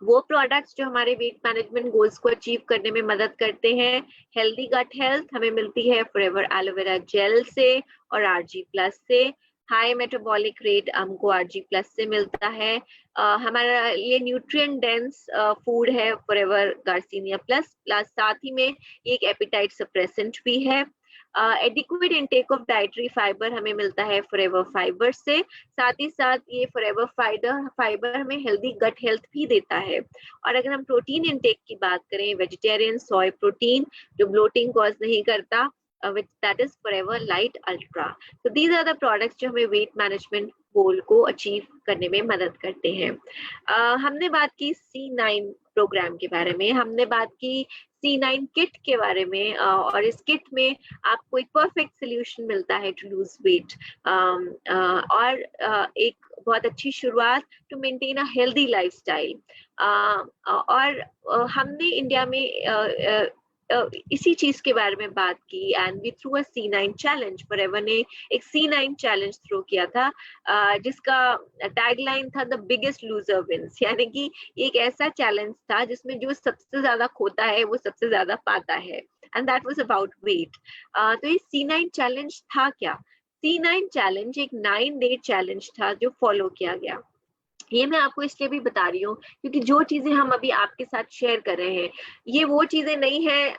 वो प्रोडक्ट्स जो हमारे वेट मैनेजमेंट गोल्स को अचीव करने में मदद करते हैं। हेल्दी गट हेल्थ हमें मिलती है फॉरएवर एलोवेरा जेल से और RG+ से। हाई मेटाबॉलिक रेट हमको RG+ से मिलता है। हमारा ये न्यूट्रिएंट डेंस फूड है फॉरएवर गार्सिनिया प्लस, साथ ही में एक एपिटाइट सप्रेसेंट भी है। Adequate intake of dietary fibre हमें मिलता है फॉरएवर फाइबर से। साथ ही साथ ये फॉरएवर फाइबर हमें हेल्दी गट हेल्थ भी देता है। और अगर हम प्रोटीन इनटेक की बात करें, वेजिटेरियन सोय प्रोटीन जो ब्लोटिंग कॉज नहीं करता, which that is forever light ultra. So these are the products जो हमें वेट मैनेजमेंट गोल को अचीव करने में मदद करते हैं। हमने बात की C9 प्रोग्राम के बारे में, हमने बात की C9 किट के बारे में, और इस किट में आपको एक परफेक्ट सोल्यूशन मिलता है टू लूज वेट, और एक बहुत अच्छी शुरुआत to maintain a healthy lifestyle. और हमने इंडिया में इसी चीज के बारे में बात की, and we through a C9 challenge. Forever ने एक C9 चैलेंज थ्रो किया था, जिसका टैगलाइन था द बिगेस्ट लूजर विंस, यानी कि एक ऐसा चैलेंज था जिसमें जो सबसे ज्यादा खोता है वो सबसे ज्यादा पाता है, and that was about wait. तो ये C9 चैलेंज था क्या? C9 चैलेंज एक 9-day चैलेंज था जो फॉलो किया गया। ये मैं आपको इसलिए भी बता रही हूँ क्योंकि जो चीजें हम अभी आपके साथ शेयर कर रहे हैं, ये वो चीजें नहीं है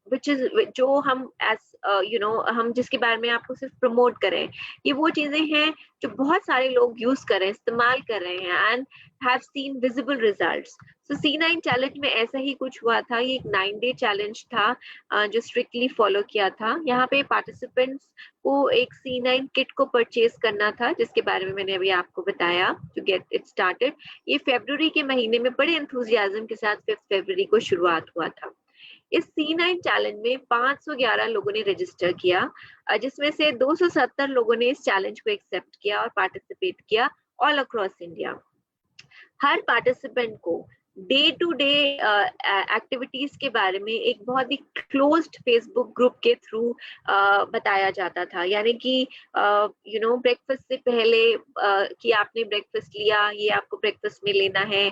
विच इज जो हम एज हम जिसके बारे में आपको सिर्फ प्रमोट करें। ये वो चीजें हैं जो बहुत सारे लोग यूज कर रहे हैं, इस्तेमाल कर रहे हैं, and have seen visible results. So C9 challenge में ऐसा ही कुछ हुआ था। ये एक 9-day चैलेंज था जो स्ट्रिक्टली फॉलो किया था। यहाँ पे पार्टिसिपेंट्स को एक C9 किट को परचेज करना था, जिसके बारे में मैंने अभी आपको बताया टू गेट इट स्टार्टेड। ये फरवरी के महीने में बड़े एंथुजियाज्म के साथ 5 फरवरी को शुरुआत हुआ था। इस C9 चैलेंज में 511 लोगों ने रजिस्टर किया, जिसमें से 270 लोगों ने इस चैलेंज को एक्सेप्ट किया और पार्टिसिपेट किया ऑल अक्रॉस इंडिया। हर पार्टिसिपेंट को डे टू डे एक्टिविटीज के बारे में एक बहुत ही क्लोज्ड फेसबुक ग्रुप के थ्रू बताया जाता था, यानी कि ब्रेकफास्ट से पहले कि आपने ब्रेकफास्ट लिया, ये आपको ब्रेकफास्ट में लेना है,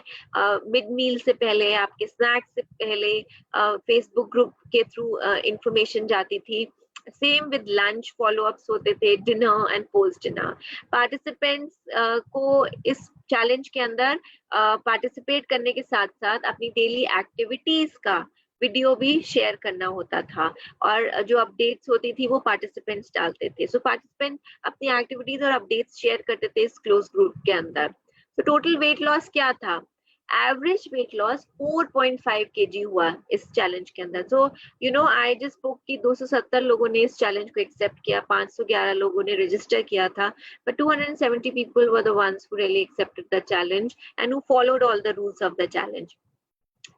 मिड मील से पहले, आपके स्नैक्स से पहले फेसबुक ग्रुप के थ्रू इंफॉर्मेशन जाती थी। Same with lunch follow ups होते थे, dinner and post dinner. Participants को इस चैलेंज के अंदर पार्टिसिपेट करने के साथ साथ अपनी डेली एक्टिविटीज का वीडियो भी शेयर करना होता था, और जो अपडेट्स होती थी वो पार्टिसिपेंट्स डालते थे। सो पार्टिसिपेंट अपनी एक्टिविटीज और अपडेट्स शेयर करते थे इस क्लोज ग्रुप के अंदर। तो टोटल वेट लॉस क्या था? एवरेज वेट लॉस 4.5 kg हुआ इस चैलेंज के अंदर। सो आई जस्ट स्पोक कि 270 लोगों ने इस चैलेंज को एक्सेप्ट किया, 511 लोगों ने रजिस्टर किया था, but 270 people were the ones who really accepted the challenge and who followed all the rules of the challenge.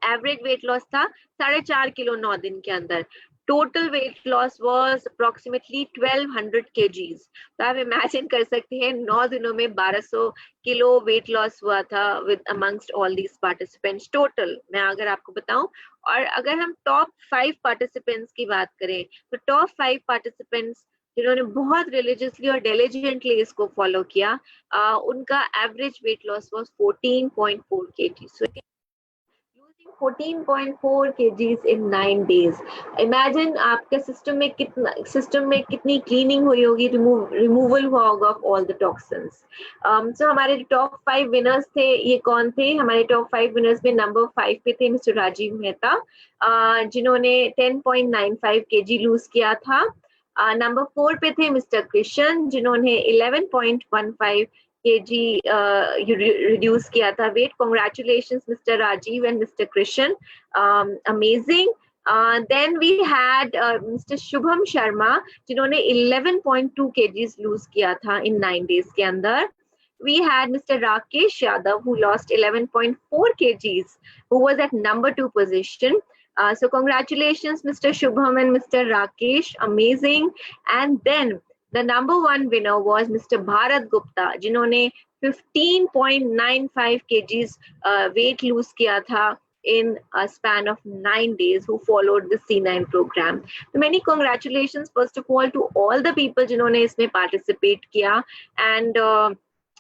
Average weight loss था 4.5 किलो 9 दिन के अंदर। Total weight loss was approximately 1200 kgs। तो आप इमेजिन कर सकते हैं 9 दिनों में 1200 किलो वेट लॉस हुआ था with amongst all these participants total, मैं अगर आपको बताऊं। और अगर हम टॉप 5 पार्टिसिपेंट्स की बात करें तो टॉप 5 पार्टिसिपेंट्स जिन्होंने बहुत रिलीजियसली और डिलिजेंटली इसको फॉलो किया, उनका average weight loss was 14.4 kg। So 14.4 kgs in 9 days. Imagine आपके सिस्टम में कितनी क्लीनिंग हुई होगी, रिमूवल हुआ होगा ऑफ ऑल द टॉक्सिन्स। सो हमारे टॉप 5 विनर्स थे, ये कौन थे? हमारे टॉप 5 विनर्स में नंबर 5 पे थे मिस्टर राजीव मेहता, जिन्होंने 10.95 kg लूज किया था। नंबर 4 पे थे मिस्टर कृष्ण, जिन्होंने 11.15 kg reduce किया था wait. Congratulations Mr. Rajiv and Mr. Krishan, amazing. Then we had Mr. Shubham Sharma, जिन्होंने 11.2 kgs lose किया था in 9 days के अंदर। We had Mr. Rakesh Yadav who lost 11.4 kgs, who was at number 2 position. So congratulations Mr. Shubham and Mr. Rakesh, amazing. And then the number 1 winner was Mr. Bharat Gupta, जिन्होंने 15.95 kgs weight lose किया था in a span of 9 days, who followed the C9 program. So many congratulations first of all to all the people जिन्होंने इसमें participate किया, and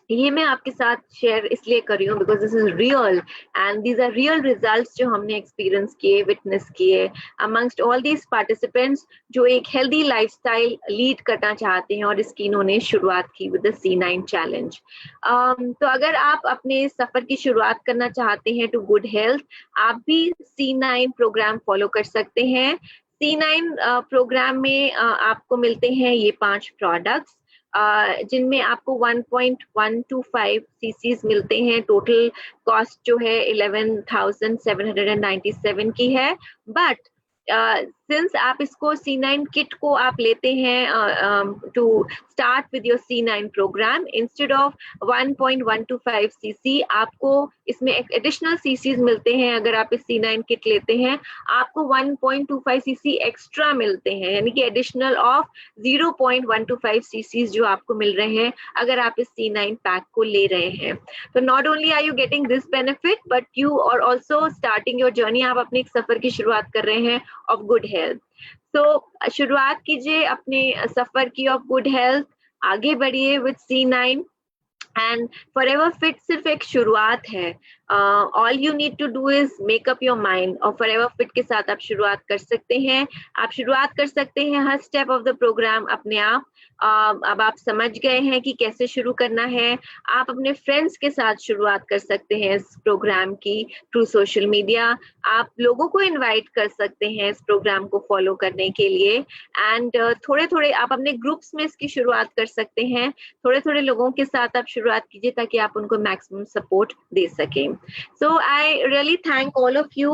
ये मैं आपके साथ शेयर इसलिए कर रही हूँ because this is real and these are real results जो हमने एक्सपीरियंस किए, विटनेस किए अमंगस्ट ऑल दीज पार्टिसिपेंट्स जो एक हेल्दी लाइफस्टाइल लीड करना चाहते हैं, और इसकी इन्होंने शुरुआत की विद द C9 चैलेंज। तो अगर आप अपने सफर की शुरुआत करना चाहते हैं टू गुड हेल्थ, आप भी C9 प्रोग्राम फॉलो कर सकते हैं। C9 प्रोग्राम में आपको मिलते हैं ये 5 प्रोडक्ट्स, जिनमें आपको 1.125 सीसीज मिलते हैं। टोटल कॉस्ट जो है 11,797 की है। बट सिंस आप इसको C9 किट को आप लेते हैं to start with your C9 programme, instead of 1.125 CC आपको इसमें एडिशनल सीसीज मिलते हैं। अगर आप इस C9 किट लेते हैं आपको 1.25 सीसी एक्स्ट्रा मिलते हैं, यानी कि एडिशनल ऑफ 0.125 सीसीज जो आपको मिल रहे हैं अगर आप इस C9 पैक को ले रहे हैं। तो not only are you getting this benefit but you are also starting your journey. आप अपने एक सफर की शुरुआत कर रहे हैं ऑफ गुड हेल्थ। तो शुरुआत कीजिए अपने सफर की ऑफ गुड हेल्थ, आगे बढ़िए with C9 and forever fit सिर्फ एक शुरुआत है। All you need to do is make up your mind, और फॉरएवर फिट के साथ आप शुरुआत कर सकते हैं। आप शुरुआत कर सकते हैं हर स्टेप ऑफ द प्रोग्राम अपने आप। अब आप समझ गए हैं कि कैसे शुरू करना है। आप अपने फ्रेंड्स के साथ शुरुआत कर सकते हैं इस प्रोग्राम की थ्रू सोशल मीडिया। आप लोगों को इनवाइट कर सकते हैं इस प्रोग्राम को फॉलो करने के लिए। एंड थोड़े थोड़े आप अपने ग्रुप्स में इसकी शुरुआत कर सकते हैं। थोड़े थोड़े लोगों के साथ आप शुरुआत कीजिए ताकि आप उनको मैक्सिमम सपोर्ट दे सकें। So I really thank all of you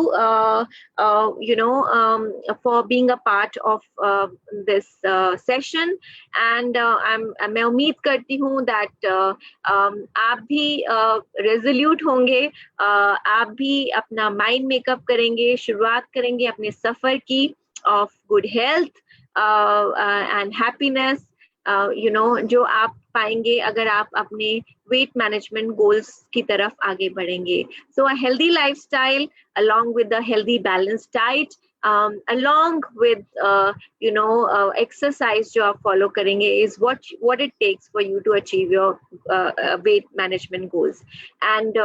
for being a part of this session, and मैं उम्मीद करती हूँ that आप भी रेजोल्यूट होंगे, आप भी अपना माइंड मेकअप करेंगे, शुरुआत करेंगे अपने सफर की of good health and happiness, जो आप पाएंगे अगर आप अपने वेट मैनेजमेंट गोल्स की तरफ आगे बढ़ेंगे। So a healthy lifestyle along with a healthy balanced diet, along with exercise जो आप follow करेंगे is what it takes for you to achieve your weight management goals. And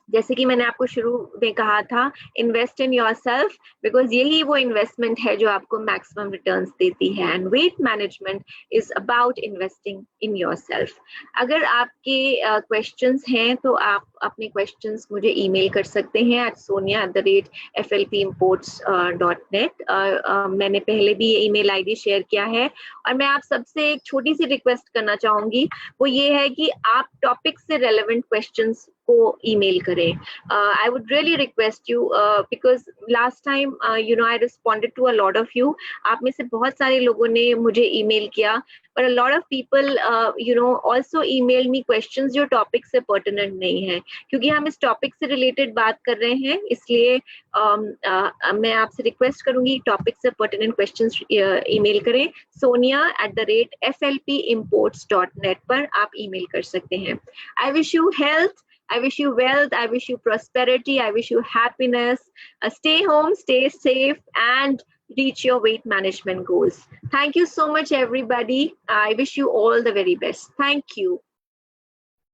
जैसे कि मैंने आपको शुरू में कहा था, इन्वेस्ट इन योरसेल्फ, बिकॉज यही वो इन्वेस्टमेंट है जो आपको मैक्सिमम रिटर्न्स देती है। And weight management is about investing in yourself. अगर आपके क्वेश्चंस हैं तो आप अपने क्वेश्चंस मुझे ईमेल कर सकते हैं at sonia@flpimports.net। मैंने पहले भी ये ईमेल आईडी शेयर किया है। और मैं आप सबसे एक छोटी सी रिक्वेस्ट करना चाहूंगी, वो ये है कि आप टॉपिक से रेलेवेंट क्वेश्चंस को ईमेल करें। I would really request you because last time I responded to a lot of you. आप में से बहुत सारे लोगों ने मुझे ईमेल किया, but a lot of people also email me questions जो टॉपिक से pertinent नहीं है। क्योंकि हम इस टॉपिक से रिलेटेड बात कर रहे हैं, इसलिए मैं आपसे रिक्वेस्ट करूंगी टॉपिक से pertinent questions ईमेल करें। sonia@flpimports.net पर आप ईमेल कर सकते हैं। I wish you health, I wish you wealth, I wish you prosperity, I wish you happiness. Stay home, stay safe, and reach your weight management goals. Thank you so much, everybody. I wish you all the very best. Thank you.